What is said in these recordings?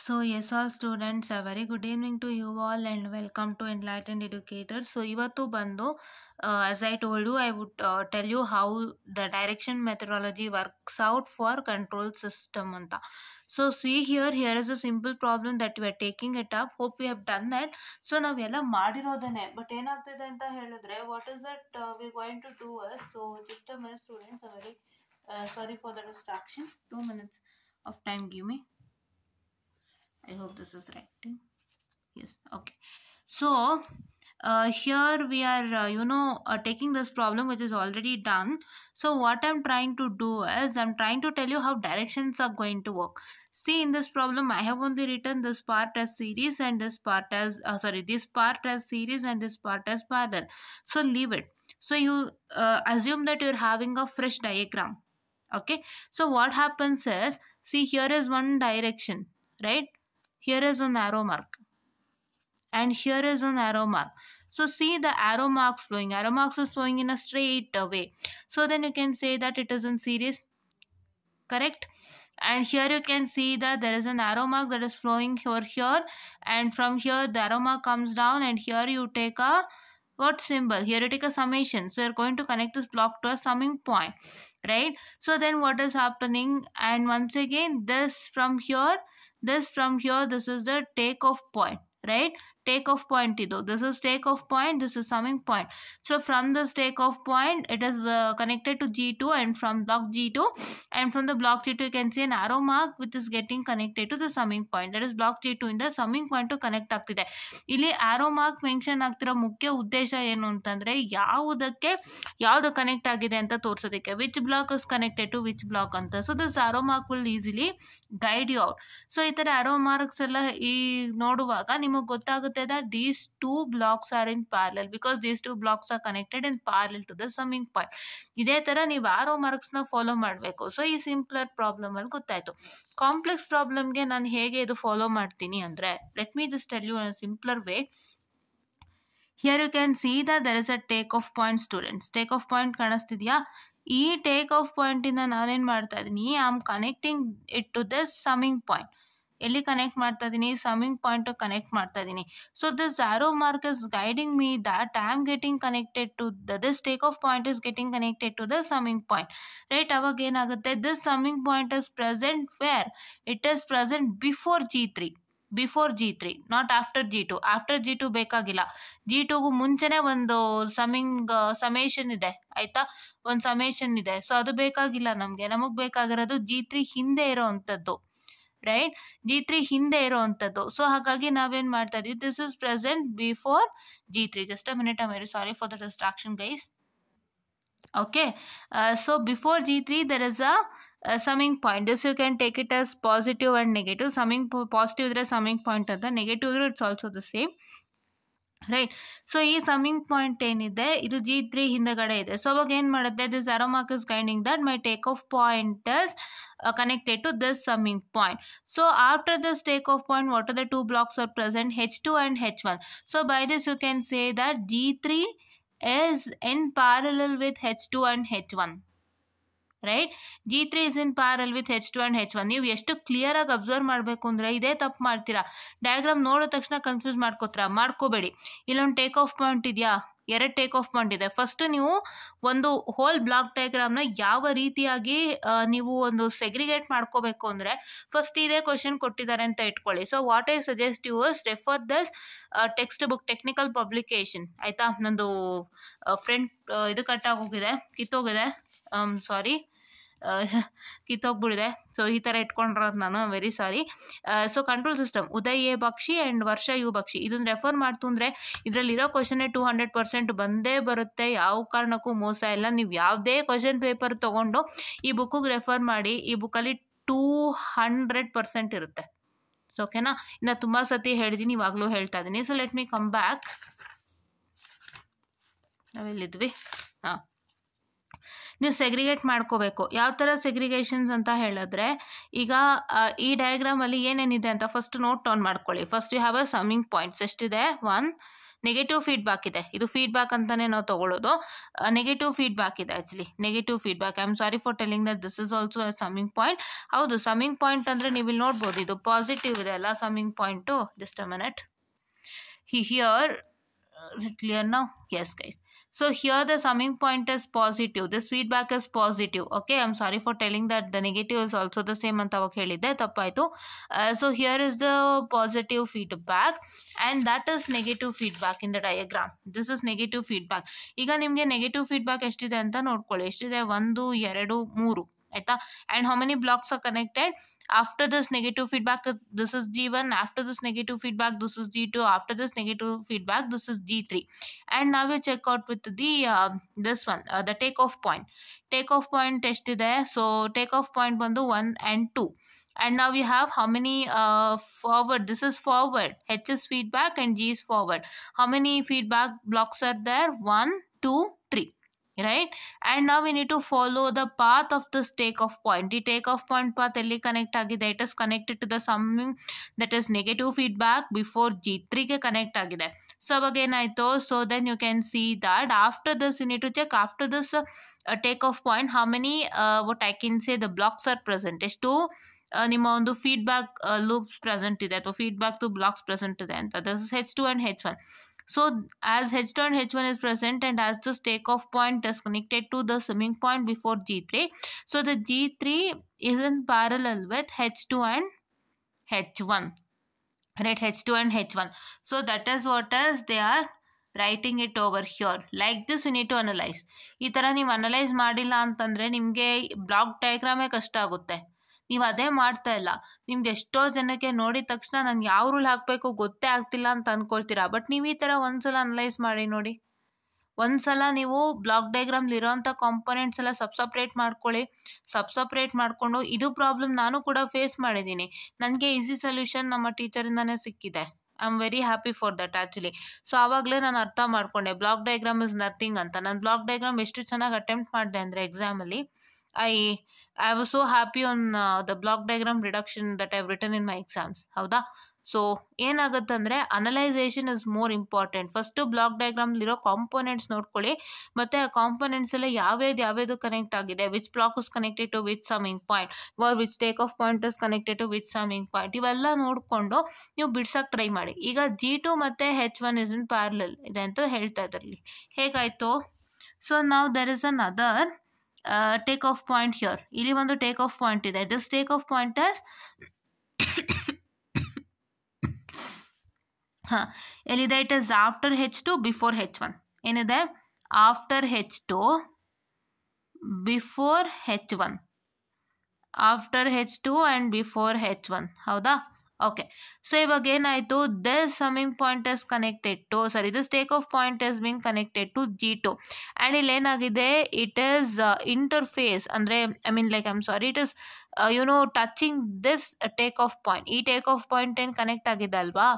So yes, all students, a very good evening to you all and welcome to Enlightened Educators. So ಇವತ್ತು ಬಂದು as I told you, I would tell you how the direction methodology works out for control system ಅಂತ. So see here is a simple problem that we are taking it up. Hope we have done that. So ನಾವೆಲ್ಲ ಮಾಡಿರೋದನ್ನೇ, but ಏನಾಗ್ತಿದೆ ಅಂತ ಹೇಳಿದ್ರೆ what is that we going to do is, so just a minute students, I'm very sorry for the distraction. 2 minutes of time, give me. I hope this is right. Yes, okay. So here we are taking this problem which is already done. So what I'm trying to do is I'm trying to tell you how directions are going to work. See, in this problem I have only written this part as series and this part as this part as series and this part as parallel. So leave it. So you assume that you're having a fresh diagram. Okay, so what happens is, see, here is one direction, right? Here is an arrow mark and here is an arrow mark. So see the arrow marks flowing. Arrow marks is flowing in a straight way. So then you can say that it is in series, correct? And here you can see that there is an arrow mark that is flowing here, and from here the arrow mark comes down, and here you take a what symbol? Here you take a summation. So you're going to connect this block to a summing point, right? So then what is happening? And once again, this from here, this is the takeoff point, right? Takeoff point ido. This is takeoff point, this is summing point. So from this takeoff point, it is connected to G2, and from block G2, and from the block G2 you can see an arrow mark which is getting connected to the summing point. That is block G2 in the summing point to connect ಆಗ್ತಿದೆ. ಇಲ್ಲಿ arrow mark mention ಆಗ್ತಿರೋ ಮುಖ್ಯ ಉದ್ದೇಶ ಏನು ಅಂತಂದ್ರೆ ಯಾವುದಕ್ಕೆ ಯಾವುದು connect ಆಗಿದೆ ಅಂತ ತೋರಿಸೋದಕ್ಕೆ, which block is connected to which block ಅಂತ. So this arrow mark will easily guide you out. So ಈ ತರ arrow marks ಎಲ್ಲ ಈ ನೋಡುವಾಗ ನಿಮಗೆ ಗೊತ್ತಾಗುತ್ತೆ that these two blocks are in parallel because these two blocks are connected in parallel to the summing point. ಇದೇ ತರ ನೀವು arrow marks ನ ಫಾಲೋ ಮಾಡಬೇಕು. ಸೊ ಈ ಸಿಂಪ್ಲರ್ ಪ್ರಾಬ್ಲಮ್ ಅಲ್ಲಿ ಗೊತ್ತಾಯ್ತು. ಕಾಂಪ್ಲೆಕ್ಸ್ ಪ್ರಾಬ್ಲಮ್ಗೆ ನಾನು ಹೇಗೆ ಇದು ಫಾಲೋ ಮಾಡ್ತೀನಿ ಅಂದ್ರೆ, let me just tell you in a simpler way. Here you can see that there is a take-off point, students. Take-off point ಕಾಣಿಸ್ತಿದ್ಯಾ? ಈ take-off point ಇಂದ ನಾನೇನ್ ಮಾಡ್ತಾ ಇದೀನಿ, I am connecting it to this summing point. ಎಲ್ಲಿ connect ಮಾಡ್ತಾ ಇದೀನಿ? Summing point connect ಮಾಡ್ತಾ ಇದೀನಿ. So this arrow mark is guiding me that I am getting connected to this takeoff point is getting connected to the summing point, right? ಅವಾಗ ಏನಾಗುತ್ತೆ, this summing point is present where? It is present before G3. Before G3, not after G2. After G2 ಬೇಕಾಗಿಲ್ಲ. G2ಗೂ ಮುಂಚೆನೆ ಒಂದು summation ಇದೆ, ಆಯ್ತಾ? ಒಂದು summation ಇದೆ. So ಅದು ಬೇಕಾಗಿಲ್ಲ ನಮಗೆ. ನಮಗೆ ಬೇಕಾಗಿರೋದು G3 ಹಿಂದೆ ಇರೋ ಅಂಥದ್ದು, ರೈಟ್? G3 ಹಿಂದೆ ಇರೋ ಅಂಥದ್ದು. ಸೊ ಹಾಗಾಗಿ ನಾವೇನ್ ಮಾಡ್ತಾ ಇದೀವಿ, this is present before G3. Just a minute, I am very sorry for the distraction guys. Okay, so before G3 there is a summing point. This you can take it as positive and negative. Summing positive idre summing point anta, negative idre it's also the same, right? So ಈ summing point ಏನಿದೆ ಇದು G3 ಹಿಂದಗಡೆ ಇದೆ. So ಅವಾಗ ಏನ್ ಮಾಡುತ್ತೆ, this arrow mark is guiding that my takeoff point is connected to this summing point. So after this takeoff point, what are the two blocks are present? H2 and H1. So by this you can say that G3 is in parallel with H2 and H1, right? G3 is in parallel with H2 and H1. ನೀವು ಎಷ್ಟು clear ಆಗಿ observe ಮಾಡಬೇಕು ಅಂದ್ರೆ, ಇದೇ ತಪ್ಪು ಮಾಡ್ತೀರಾ. Diagram ನೋಡೋ ತಕ್ಷಣ ಕನ್ಫ್ಯೂಸ್ ಮಾಡ್ಕೋಬೇಡಿ. ಇಲ್ಲೊಂದು ಟೇಕ್ ಆಫ್ ಪಾಯಿಂಟ್ ಇದೆಯಾ, ಎರಡು ಟೇಕ್ ಆಫ್ ಪಾಯಿಂಟ್ ಇದೆ. ಫಸ್ಟ್ ನೀವು ಒಂದು ಹೋಲ್ ಬ್ಲಾಕ್ ಡಯಾಗ್ರಾಮ್ನ ಯಾವ ರೀತಿಯಾಗಿ ನೀವು ಒಂದು ಸೆಗ್ರಿಗೇಟ್ ಮಾಡ್ಕೋಬೇಕು ಅಂದ್ರೆ, ಫಸ್ಟ್ ಇದೇ ಕ್ವಶನ್ ಕೊಟ್ಟಿದ್ದಾರೆ ಅಂತ ಇಟ್ಕೊಳ್ಳಿ. So what I suggest you is refer this text book, technical publication, ಆಯ್ತಾ? ನಂದು ಫ್ರೆಂಡ್ ಇದು ಕಟ್ಟಾಗಿ ಹೋಗಿದೆ, ಕಿತ್ತೋಗಿದೆ, ಸಾರಿ, ಕಿತ್ತೋಗ್ಬಿಡಿದೆ. ಸೊ ಈ ಥರ ಇಟ್ಕೊಂಡಿರೋದು ನಾನು, very sorry. So control system, Uday A Bakshi and ವರ್ಷ ಯು ಬಕ್ಷಿ, ಇದನ್ನು ರೆಫರ್ ಮಾಡ್ತು ಅಂದರೆ ಇದರಲ್ಲಿರೋ ಕ್ವಶನ್ನೇ 200% ಬಂದೇ ಬರುತ್ತೆ. ಯಾವ ಕಾರಣಕ್ಕೂ ಮೋಸ ಇಲ್ಲ. ನೀವು ಯಾವುದೇ ಕ್ವಶನ್ ಪೇಪರ್ ತೊಗೊಂಡು ಈ ಬುಕ್ಕಿಗೆ ರೆಫರ್ ಮಾಡಿ, ಈ ಬುಕ್ಕಲ್ಲಿ 200% ಇರುತ್ತೆ. ಸೊ ಓಕೆನಾ? ಇನ್ನು ತುಂಬ ಸತಿ ಹೇಳಿದ್ದೀನಿ, ಇವಾಗಲೂ ಹೇಳ್ತಾ ಇದ್ದೀನಿ. So let me come back. ನಾವೆಲ್ಲಿದ್ವಿ? ಹಾಂ, ನೀವು ಸೆಗ್ರಿಗೇಟ್ ಮಾಡ್ಕೋಬೇಕು. ಯಾವ ಥರ ಸೆಗ್ರಿಗೇಷನ್ಸ್ ಅಂತ ಹೇಳಿದ್ರೆ, ಈಗ ಈ ಡಯಾಗ್ರಾಮಲ್ಲಿ ಏನೇನಿದೆ ಅಂತ ಫಸ್ಟ್ ನೋಟ್ ಡೌನ್ ಮಾಡ್ಕೊಳ್ಳಿ. First you have a summing points. ಎಷ್ಟಿದೆ? 1 ನೆಗೆಟಿವ್ ಫೀಡ್ಬ್ಯಾಕ್ ಇದೆ, ಇದು ಫೀಡ್ಬ್ಯಾಕ್ ಅಂತಾನೆ ನಾವು ತಗೊಳ್ಳೋದು. ನೆಗೆಟಿವ್ ಫೀಡ್ಬ್ಯಾಕ್ ಇದೆ actually, negative feedback. I am sorry for telling that this is also a summing point. ಹೌದು, ಸಮ್ಮಿಂಗ್ ಪಾಯಿಂಟ್ ಅಂದ್ರೆ ನೀವು ಇಲ್ಲಿ ನೋಡ್ಬೋದು, ಇದು ಪಾಸಿಟಿವ್ ಇದೆ ಅಲ್ಲ summing point. Just a minute. Here, is it clear now? Yes guys, so here the summing point is positive, this feedback is positive. Okay, I'm sorry for telling that the negative is also the same anta avag helidde, tappaitu. So here is the positive feedback and that is negative feedback in the diagram. This is negative feedback. ಈಗ ನಿಮಗೆ negative feedback ಎಷ್ಟಿದೆ ಅಂತ ನೋಡ್ಕೊಳ್ಳಿ. ಎಷ್ಟಿದೆ? 1 2 3 ಆಯ್ತಾ. and how many blocks are connected? After this negative feedback this is G1, after this negative feedback this is G2, after this negative feedback this is G3. and now we check out with the this one, the takeoff point. Takeoff point ಎಷ್ಟಿದೆ? so takeoff point ಬಂದು 1 and 2. and now we have how many forward? This is forward, H is feedback and G is forward. how many feedback blocks are there? 1 2 3, right? and now we need to follow the path of this takeoff point. The takeoff point path elli connect agide? It is connected to the summing, that is negative feedback before G3 ge connect agide. so avage enaito? so then you can see that after this you need to check, after this takeoff point how many what I can say the blocks are present. ಎಷ್ಟು ನಿಮ್ಮ ಒಂದು feedback loops present ಇದೆ ಅಥವಾ feedback to blocks present ಇದೆ ಅಂತ. This is H2 and H1. So as H2 and H1 is present and as this takeoff point is connected to the summing point before G3, so the G3 is in parallel with H2 and H1, right? H2 and H1. so that is what is they are writing it over here. like this you need to analyze. ಈ ಥರ ನೀವು analyse ಮಾಡಿಲ್ಲ ಅಂತಂದರೆ ನಿಮಗೆ block ಡಯಾಗ್ರಾಮೇ ಕಷ್ಟ ಆಗುತ್ತೆ. ನೀವು ಅದೇ ಮಾಡ್ತಾ ಇಲ್ಲ. ನಿಮ್ಗೆ ಎಷ್ಟೋ ಜನಕ್ಕೆ ನೋಡಿದ ತಕ್ಷಣ ನಾನು ಯಾವ ರೂಲ್ ಹಾಕಬೇಕು ಗೊತ್ತೇ ಆಗ್ತಿಲ್ಲ ಅಂತ ಅಂದ್ಕೊಳ್ತೀರಾ. ಬಟ್ ನೀವು ಈ ಥರ ಒಂದ್ಸಲ ಅನಲೈಸ್ ಮಾಡಿ ನೋಡಿ. ಒಂದ್ಸಲ ನೀವು ಬ್ಲಾಕ್ ಡಯಾಗ್ರಾಮ್ಲಿರೋಂಥ ಕಾಂಪೊನೆಂಟ್ಸ್ ಎಲ್ಲ ಸಪ್ರೇಟ್ ಮಾಡ್ಕೊಳ್ಳಿ. ಸಪ್ರೇಟ್ ಮಾಡಿಕೊಂಡು ಇದು ಪ್ರಾಬ್ಲಮ್ ನಾನು ಕೂಡ ಫೇಸ್ ಮಾಡಿದ್ದೀನಿ. ನನಗೆ ಈಸಿ ಸೊಲ್ಯೂಷನ್ ನಮ್ಮ ಟೀಚರಿಂದನೇ ಸಿಕ್ಕಿದೆ. I am very happy for that actually. So ಆವಾಗಲೇ ನಾನು ಅರ್ಥ ಮಾಡ್ಕೊಂಡೆ ಬ್ಲಾಕ್ ಡಯಾಗ್ರಾಮ್ ಇಸ್ ನಥಿಂಗ್ ಅಂತ. ನಾನು ಬ್ಲಾಕ್ ಡಯಾಗ್ರಾಮ್ ಎಷ್ಟು ಚೆನ್ನಾಗಿ ಅಟೆಂಪ್ಟ್ ಮಾಡಿದೆ ಅಂದರೆ ಎಕ್ಸಾಮಲ್ಲಿ I was so happy on the block diagram reduction that I've written in my exams. ಹೌದಾ? ಸೊ ಏನಾಗುತ್ತಂದರೆ analysation is more important. First block ಡಯಾಗ್ರಾಮ್ಲಿರೋ ಕಾಂಪೊನೆಂಟ್ಸ್ ನೋಡ್ಕೊಳ್ಳಿ, ಮತ್ತು ಆ ಕಾಂಪೊನೆಂಟ್ಸ್ ಎಲ್ಲ ಯಾವ್ಯಾವುದು ಕನೆಕ್ಟ್ ಆಗಿದೆ, which block is connected to which summing point, which take off point is connected to which summing point, ಇವೆಲ್ಲ ನೋಡಿಕೊಂಡು ನೀವು ಬಿಡ್ಸೋಕ್ಕೆ ಟ್ರೈ ಮಾಡಿ. ಈಗ G2 ಮತ್ತು H1 ಇಸ್ ಇನ್ ಪ್ಯಾರಲಲ್ ಇದೆ ಅಂತ ಹೇಳ್ತಾ ಇದ್ರಲ್ಲಿ. ಹೇಗಾಯಿತು? ಸೊ ನಾವು there is another take off point here. ಇಲ್ಲಿ ಒಂದು ಟೇಕ್ ಆಫ್ ಪಾಯಿಂಟ್ ಇದೆ. This take off point is ಎಲ್ಲಿದೆ? It is after H2 before H1. ಏನಿದೆ? After H2 before H1. After H2 and before H1. ಹೌದಾ? Okay. So ಇವಾಗ ಏನಾಯಿತು? This summing point is connected to this take off point is being connected to G2. And ಇಲ್ಲಿ ಏನಾಗಿದೆ? It is interface ಅಂದರೆ I am sorry, it is touching this take off point. ಈ take off point ಏನು connect ಆಗಿದೆ ಅಲ್ವಾ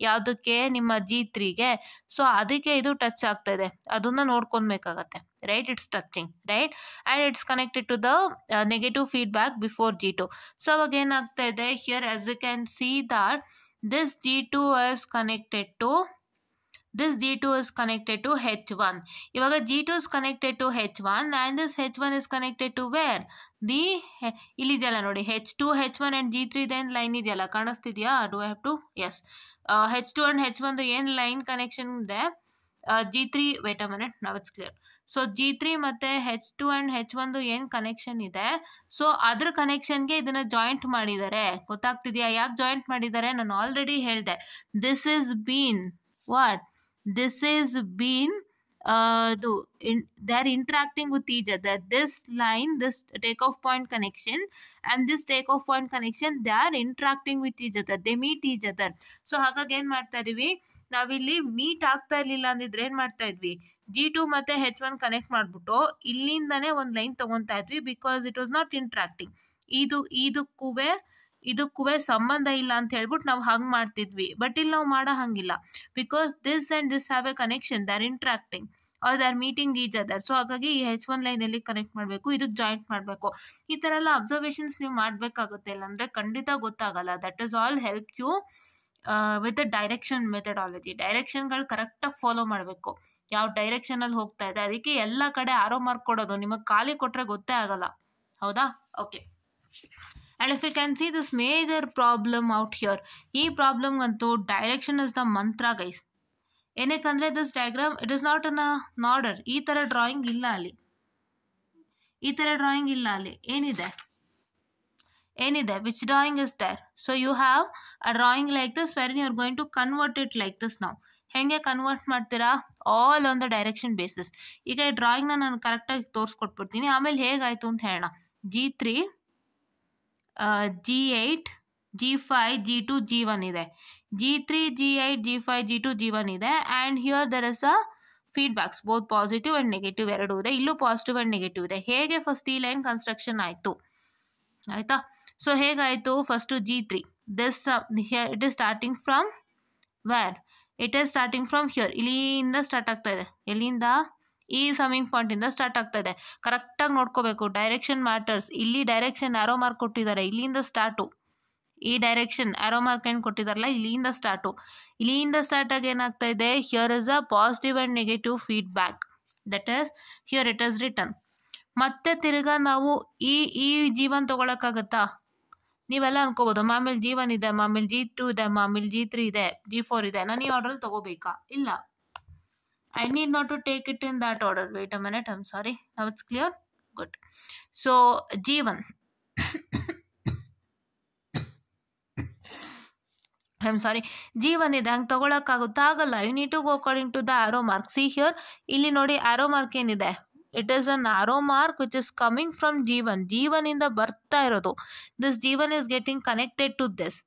ಯಾವುದಕ್ಕೆ? ನಿಮ್ಮ G3ಗೆ. So ಅದಕ್ಕೆ ಇದು ಟಚ್ ಆಗ್ತಾ ಇದೆ, ಅದನ್ನು ನೋಡ್ಕೊಳ್ಬೇಕಾಗತ್ತೆ, right? It's touching, right? And it's connected to the negative feedback before G2. So ಅವಾಗ ಏನಾಗ್ತಾ ಇದೆ? Here as you can see that this G2 is connected to H1. ಇವಾಗ G2 is connected to H1 and this H1 is connected to where? ಇಲ್ಲಿದೆಯಲ್ಲ ನೋಡಿ, H2 H1 and G3 ಏನು line ಇದೆಯಲ್ಲ, ಕಾಣಿಸ್ತಿದೆಯಾ? Do I have to? Yes. H2 and H1 ಏನು line connection ಇದೆ? G3, wait a minute, now it's clear. So G3 ಮತ್ತು H2 and H1 ಏನು connection ಇದೆ, so ಅದ್ರ ಕನೆಕ್ಷನ್ಗೆ ಇದನ್ನು ಜಾಯಿಂಟ್ ಮಾಡಿದ್ದಾರೆ. ಗೊತ್ತಾಗ್ತಿದೆಯಾ ಯಾಕೆ ಜಾಯಿಂಟ್ ಮಾಡಿದ್ದಾರೆ? ನಾನು ಆಲ್ರೆಡಿ ಹೇಳಿದೆ. This is been what? This is been they are interacting with each other. This line, this takeoff point connection and this takeoff point connection, they are interacting with each other. They meet each other. So ಹಾಗಾಗಿ ಏನು ಮಾಡ್ತಾ ಇದೀವಿ ನಾವಿಲ್ಲಿ? Meet ಆಗ್ತಾ ಇರಲಿಲ್ಲ ಅಂದಿದ್ರೆ ಏನು ಮಾಡ್ತಾ ಇದ್ವಿ? G2 ಮತ್ತು H1 ಕನೆಕ್ಟ್ ಮಾಡಿಬಿಟ್ಟು ಇಲ್ಲಿಂದನೇ ಒಂದು ಲೈನ್ ತೊಗೊತಾ ಇದ್ವಿ, because it was not interacting. ಇದಕ್ಕೂ ಸಂಬಂಧ ಇಲ್ಲ ಅಂತ ಹೇಳ್ಬಿಟ್ಟು ನಾವು ಹಂಗೆ ಮಾಡ್ತಿದ್ವಿ. ಬಟ್ ಇಲ್ಲಿ ನಾವು ಮಾಡೋ ಹಂಗಿಲ್ಲ, because this and this have a connection, they are interacting or they are meeting each other. So ಹಾಗಾಗಿ ಈ H1 ಲೈನಲ್ಲಿ ಕನೆಕ್ಟ್ ಮಾಡಬೇಕು, ಇದಕ್ಕೆ ಜಾಯಿಂಟ್ ಮಾಡಬೇಕು. ಈ ಥರ ಎಲ್ಲ ಅಬ್ಸರ್ವೇಷನ್ಸ್ ನೀವು ಮಾಡಬೇಕಾಗುತ್ತೆ, ಇಲ್ಲಾಂದರೆ ಖಂಡಿತ ಗೊತ್ತಾಗಲ್ಲ. That is all helps you with direction methodology. ಡೈರೆಕ್ಷನ್ಗಳು ಕರೆಕ್ಟಾಗಿ ಫಾಲೋ ಮಾಡಬೇಕು, ಯಾವ ಡೈರೆಕ್ಷನಲ್ಲಿ ಹೋಗ್ತಾ ಇದೆ. ಅದಕ್ಕೆ ಎಲ್ಲ ಕಡೆ ಆರೋ ಮಾರ್ಕ್ ಕೊಡೋದು, ನಿಮಗೆ ಖಾಲಿ ಕೊಟ್ಟರೆ ಗೊತ್ತೇ ಆಗಲ್ಲ, ಹೌದಾ? Okay. And if you can see this major problem out here, ಈ ಪ್ರಾಬ್ಲಮ್ಗಂತೂ direction is the mantra guys. ಏನಕ್ಕಂದರೆ this diagram it is not in order. ಈ ಥರ ಡ್ರಾಯಿಂಗ್ ಇಲ್ಲ ಅಲ್ಲಿ, ಈ ಥರ ಡ್ರಾಯಿಂಗ್ ಇಲ್ಲ ಅಲ್ಲಿ. ಏನಿದೆ which drawing is there? So you have a drawing like this where you are going to convert it like this. ನಾವು ಹೆಂಗೆ ಕನ್ವರ್ಟ್ ಮಾಡ್ತೀರಾ? All on the direction basis. ಈಗ ಈ ಡ್ರಾಯಿಂಗ್ನ ನಾನು ಕರೆಕ್ಟಾಗಿ ತೋರಿಸ್ಕೊಟ್ಬಿಡ್ತೀನಿ, ಆಮೇಲೆ ಹೇಗಾಯಿತು ಅಂತ ಹೇಳೋಣ. G3, G8, G5, G2, G1 ಇದೆ. G3, G8, G5, G2, G1 ಇದೆ. And here there is a feedbacks, both positive and negative ಎರಡೂ ಇದೆ. ಇಲ್ಲೂ ಪಾಸಿಟಿವ್ ಆ್ಯಂಡ್ ನೆಗೆಟಿವ್ ಇದೆ. ಹೇಗೆ ಫಸ್ಟ್ ಈ ಲೈನ್ ಕನ್ಸ್ಟ್ರಕ್ಷನ್ ಆಯಿತು, ಆಯಿತಾ? ಸೊ ಹೇಗಾಯಿತು? First G3, this here it is starting from where? It is starting from here. ಇಲ್ಲಿಂದ ಸ್ಟಾರ್ಟ್ ಆಗ್ತಾ ಇದೆ. ಎಲ್ಲಿಂದ? ಈ ಸಮಿಂಗ್ ಪಾಯಿಂಟಿಂದ ಸ್ಟಾರ್ಟ್ ಆಗ್ತಾ ಇದೆ. ಕರೆಕ್ಟಾಗಿ ನೋಡ್ಕೋಬೇಕು, ಡೈರೆಕ್ಷನ್ ಮ್ಯಾಟರ್ಸ್. ಇಲ್ಲಿ ಡೈರೆಕ್ಷನ್ ಆರೋ ಮಾರ್ಕ್ ಕೊಟ್ಟಿದ್ದಾರೆ, ಇಲ್ಲಿಂದ ಸ್ಟಾರ್ಟು. ಈ ಡೈರೆಕ್ಷನ್ ಆರೋ ಮಾರ್ಕ್ ಏನು ಕೊಟ್ಟಿದ್ದಾರಲ್ಲ, ಇಲ್ಲಿಂದ ಸ್ಟಾರ್ಟು. ಇಲ್ಲಿಂದ ಸ್ಟಾರ್ಟಾಗಿ ಏನಾಗ್ತಾ ಇದೆ? Here is a positive and negative feedback. That is here it is return. ಮತ್ತೆ ತಿರ್ಗಾ ನಾವು ಈ G1 ತೊಗೊಳಕ್ಕಾಗತ್ತಾ? ನೀವೆಲ್ಲ ಅನ್ಕೋಬೋದು, ಮಾಮೇಲೆ G1 ಇದೆ, ಮಾಮೇಲೆ G2 ಇದೆ, ಮಾಮೇಲೆ G3 ಇದೆ, G4 ಇದೆ, ನಾನು ಈ ಆರ್ಡ್ರಲ್ಲಿ ತೊಗೋಬೇಕಾ? ಇಲ್ಲ. I need not to take it in that order. Wait a minute, I'm sorry. Now it's clear? Good. So G1. I'm sorry. G1 ಇದೆ, ಹಂಗೆ ತೊಗೊಳಕ್ಕಾಗುತ್ತಾ? ಆಗಲ್ಲ. You need to go according to the arrow mark. See here, ಇಲ್ಲಿ ನೋಡಿ arrow mark ಏನಿದೆ? It is an arrow mark which is coming from G1. G1 ಇಂದ ಬರ್ತಾ ಇರೋದು. This G1 is getting connected to this.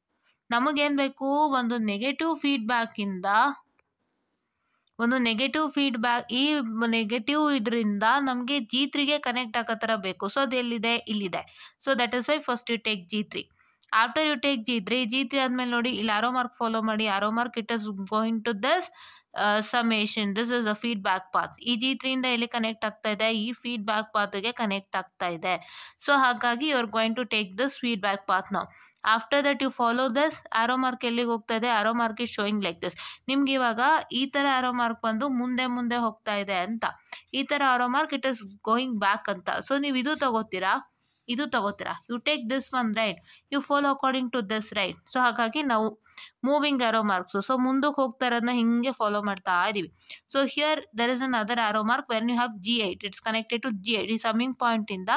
ನಮಗೇನು ಬೇಕು? ಒಂದು negative ಫೀಡ್ಬ್ಯಾಕಿಂದ, ಒಂದು ನೆಗೆಟಿವ್ ಫೀಡ್ಬ್ಯಾಕ್, ಈ ನೆಗೆಟಿವ್ ಇದರಿಂದ ನಮಗೆ G3ಗೆ ಕನೆಕ್ಟ್ ಆಗೋ ಥರ ಬೇಕು. ಸೊ ಅದು ಎಲ್ಲಿದೆ? ಇಲ್ಲಿದೆ. So that is why first you take G3. After you take G3 ಆದಮೇಲೆ ನೋಡಿ ಇಲ್ಲಿ ಆರೋ ಮಾರ್ಕ್ ಫಾಲೋ ಮಾಡಿ. Arrow mark it is going to this summation. This is a feedback path. ಈ G3 ಇಂದ ಎಲ್ಲಿ ಕನೆಕ್ಟ್ ಆಗ್ತಾ ಇದೆ? ಈ ಫೀಡ್ಬ್ಯಾಕ್ ಪಾತ್ಗೆ ಕನೆಕ್ಟ್ ಆಗ್ತಾ ಇದೆ. ಸೊ ಹಾಗಾಗಿ you are going to take this feedback path ನಾವು. After that you follow this. Arrow mark ಎಲ್ಲಿಗೆ ಹೋಗ್ತಾ ಇದೆ? Arrow mark is showing like this. ನಿಮ್ಗೆ ಇವಾಗ ಈ ಥರ ಆರೋ ಮಾರ್ಕ್ ಬಂದು ಮುಂದೆ ಹೋಗ್ತಾ ಇದೆ ಅಂತ. ಈ ಥರ arrow mark it is going back ಅಂತ. ಸೊ ನೀವು ಇದು ತಗೋತೀರಾ? You take this one, right? You follow according to this, right? So ಹಾಗಾಗಿ ನಾವು ಮೂವಿಂಗ್ ಆರೋ ಮಾರ್ಕ್ಸು. ಸೊ ಮುಂದಕ್ಕೆ ಹೋಗ್ತಾ ಇರೋದನ್ನ ಹಿಂಗೆ ಫಾಲೋ ಮಾಡ್ತಾ ಇದ್ದೀವಿ. So here there is another arrow mark when you have G8. It's connected to G8. ಈ summing ಪಾಯಿಂಟಿಂದ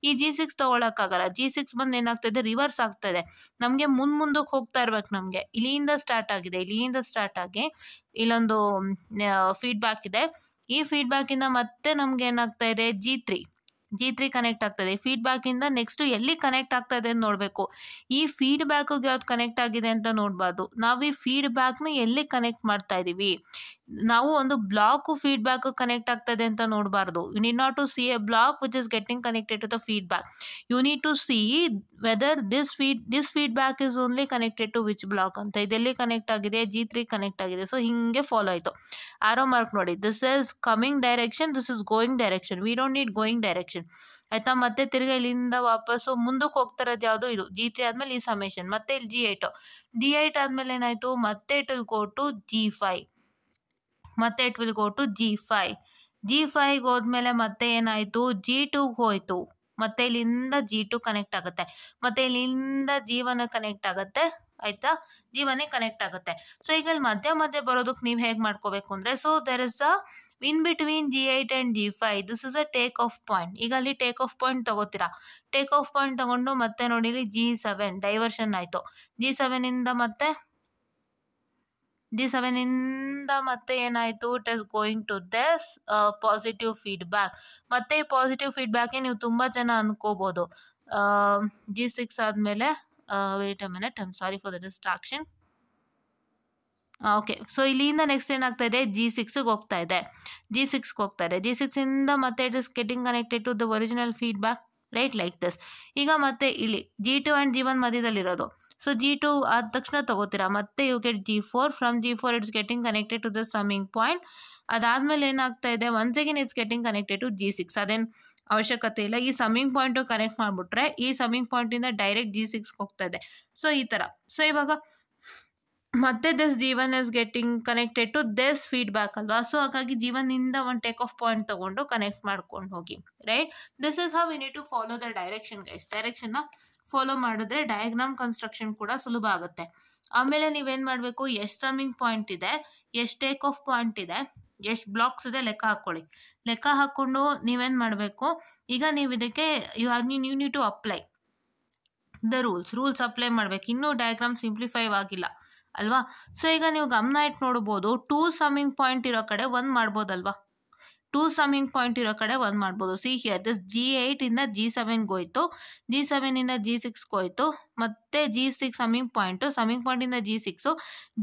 ಈ G6 ತೊಗೊಳಕ್ಕಾಗಲ್ಲ. G6 ಬಂದು ಏನಾಗ್ತಾಯಿದೆ? ರಿವರ್ಸ್ ಆಗ್ತಾಯಿದೆ. ನಮಗೆ ಮುಂದಕ್ಕೆ ಹೋಗ್ತಾ ಇರ್ಬೇಕು. ನಮಗೆ ಇಲ್ಲಿಂದ ಸ್ಟಾರ್ಟ್ ಆಗಿದೆ. ಇಲ್ಲಿಂದ ಸ್ಟಾರ್ಟ್ ಆಗಿ ಇಲ್ಲೊಂದು ಫೀಡ್ಬ್ಯಾಕ್ ಇದೆ. ಈ ಫೀಡ್ಬ್ಯಾಕಿಂದ ಮತ್ತೆ ನಮ್ಗೆ ಏನಾಗ್ತಾ ಇದೆ? G3 ಕನೆಕ್ಟ್ ಆಗ್ತದೆ. ಫೀಡ್ಬ್ಯಾಕಿಂದ ನೆಕ್ಸ್ಟು ಎಲ್ಲಿ ಕನೆಕ್ಟ್ ಆಗ್ತಾ ಇದೆ ಅಂತ ನೋಡಬೇಕು. ಈ ಫೀಡ್ಬ್ಯಾಕಿಗೆ ಯಾವ್ದು ಕನೆಕ್ಟ್ ಆಗಿದೆ ಅಂತ ನೋಡಬಾರ್ದು. ನಾವು ಈ ಫೀಡ್ಬ್ಯಾಕ್ನ ಎಲ್ಲಿ ಕನೆಕ್ಟ್ ಮಾಡ್ತಾ ಇದ್ದೀವಿ? ನಾವು ಒಂದು ಬ್ಲಾಕು ಫೀಡ್ಬ್ಯಾಕ್ ಕನೆಕ್ಟ್ ಆಗ್ತದೆ ಅಂತ ನೋಡಬಾರ್ದು. You need not to see a block which is getting connected to the feedback. You need to see whether this feedback is only connected to which block ಅಂತ. ಇದೆಲ್ಲಿ connect ಆಗಿದೆ? G3 connect ಆಗಿದೆ. So ಹಿಂಗೆ follow ಆಯಿತು. Arrow mark ನೋಡಿ, this is coming direction, this is going direction. We don't need going direction, ಆಯಿತಾ? ಮತ್ತೆ ತಿರ್ಗಿ ಇಲ್ಲಿಂದ ವಾಪಸ್ಸು ಮುಂದಕ್ಕೆ ಹೋಗ್ತಾ ಇರೋದು ಯಾವುದು? ಇದು G3 ಆದಮೇಲೆ ಈ ಸಮೇಷನ್. ಮತ್ತೆ ಇಲ್ಲಿ G8 ಆದಮೇಲೆ ಏನಾಯಿತು? ಮತ್ತೆ it will go to G5. G5ಗೆ ಹೋದ್ಮೇಲೆ ಮತ್ತೆ ಏನಾಯಿತು? G2ಗೆ ಹೋಯಿತು. ಮತ್ತೆ ಇಲ್ಲಿಂದ G2 ಕನೆಕ್ಟ್ ಆಗುತ್ತೆ. ಮತ್ತೆ ಇಲ್ಲಿಂದ G1 ಕನೆಕ್ಟ್ ಆಗುತ್ತೆ, ಆಯಿತಾ? G1ಗೆ ಕನೆಕ್ಟ್ ಆಗುತ್ತೆ. ಸೊ ಈಗ ಇಲ್ಲಿ ಮಧ್ಯೆ ಬರೋದಕ್ಕೆ ನೀವು ಹೇಗೆ ಮಾಡ್ಕೋಬೇಕು ಅಂದರೆ, so there is a in between G8 and G5 this is a take off point. ಈಗ ಅಲ್ಲಿ ಟೇಕ್ ಆಫ್ ಪಾಯಿಂಟ್ ತೊಗೋತೀರಾ. ಟೇಕ್ ಆಫ್ ಪಾಯಿಂಟ್ ತೊಗೊಂಡು ಮತ್ತೆ ನೋಡಿ ಇಲ್ಲಿ G7 ಡೈವರ್ಷನ್ ಆಯಿತು. G7ಇಂದ ಮತ್ತೆ ಏನಾಯಿತು? It is going to this positive feedback. ಮತ್ತೆ ಈ ಪಾಸಿಟಿವ್ ಫೀಡ್ಬ್ಯಾಕೆ ನೀವು ತುಂಬ ಜನ ಅನ್ಕೋಬೋದು. G6 ಆದಮೇಲೆ wait a minute, I am sorry for the distraction. Okay, so ಇಲ್ಲಿಂದ ನೆಕ್ಸ್ಟ್ ಏನಾಗ್ತಾ ಇದೆ? G6ಗೆ ಹೋಗ್ತಾ ಇದೆ. G6ಇಂದ ಮತ್ತೆ it is getting connected to the original feedback, right? Like this. ಈಗ ಮತ್ತೆ ಇಲ್ಲಿ G2 and G1 ಮಧ್ಯದಲ್ಲಿರೋದು. So G2 ಆದ ತಕ್ಷಣ ತೊಗೋತೀರಾ. ಮತ್ತೆ you get G4. From G4 it's getting connected to the summing point. ಅದಾದಮೇಲೆ ಏನಾಗ್ತಾ ಇದೆ? Once again it's getting connected to G6. ಅದೇನು ಅವಶ್ಯಕತೆ ಇಲ್ಲ. ಈ ಸಮಿಂಗ್ ಪಾಯಿಂಟು ಕನೆಕ್ಟ್ ಮಾಡಿಬಿಟ್ರೆ ಈ ಸಮಿಂಗ್ ಪಾಯಿಂಟಿಂದ ಡೈರೆಕ್ಟ್ G6ಗೆ ಹೋಗ್ತಾ ಇದೆ. ಸೊ ಈ ಥರ. ಸೊ ಇವಾಗ ಮತ್ತೆ this G1 is getting connected to this feedback ಅಲ್ವಾ. ಸೊ ಹಾಗಾಗಿ G1 ಇಂದ ಒಂದು ಟೇಕ್ ಆಫ್ ಪಾಯಿಂಟ್ ತಗೊಂಡು ಕನೆಕ್ಟ್ ಮಾಡ್ಕೊಂಡು ಹೋಗಿ, right. This is how we need to follow the direction guys. ಡೈರೆಕ್ಷನ್ನ ಫಾಲೋ ಮಾಡಿದ್ರೆ ಡಯಾಗ್ರಾಮ್ ಕನ್ಸ್ಟ್ರಕ್ಷನ್ ಕೂಡ ಸುಲಭ ಆಗುತ್ತೆ. ಆಮೇಲೆ ನೀವೇನು ಮಾಡಬೇಕು, ಎಷ್ಟು ಸಮ್ಮಿಂಗ್ ಪಾಯಿಂಟ್ ಇದೆ, ಎಷ್ಟು ಟೇಕ್ ಆಫ್ ಪಾಯಿಂಟ್ ಇದೆ, ಎಷ್ಟು ಬ್ಲಾಕ್ಸ್ ಇದೆ ಲೆಕ್ಕ ಹಾಕ್ಕೊಳ್ಳಿ. ಲೆಕ್ಕ ಹಾಕ್ಕೊಂಡು ನೀವೇನು ಮಾಡಬೇಕು, ಈಗ ನೀವು ಇದಕ್ಕೆ you need to apply the rules apply ಮಾಡಬೇಕು. ಇನ್ನೂ ಡಯಾಗ್ರಾಮ್ ಸಿಂಪ್ಲಿಫೈ ಆಗಿಲ್ಲ ಅಲ್ವಾ. ಸೊ ಈಗ ನೀವು ಗಮನ ಇಟ್ಟು ನೋಡ್ಬೋದು, 2 ಸಮ್ಮಿಂಗ್ ಪಾಯಿಂಟ್ ಇರೋ ಕಡೆ 1 ಮಾಡ್ಬೋದಲ್ವಾ. 2 ಸಮ್ಮಿಂಗ್ ಪಾಯಿಂಟ್ ಇರೋ ಕಡೆ 1 ಮಾಡ್ಬೋದು. ಸಿ ಹಿಯರ್ ದಿಸ್ G8 ಇಂದ G7 ಹೋಯ್ತು, G7 ಇಂದ G6 ಹೋಯ್ತು, ಮತ್ತೆ G6 ಸಮ್ಮಿಂಗ್ ಪಾಯಿಂಟಿಂದ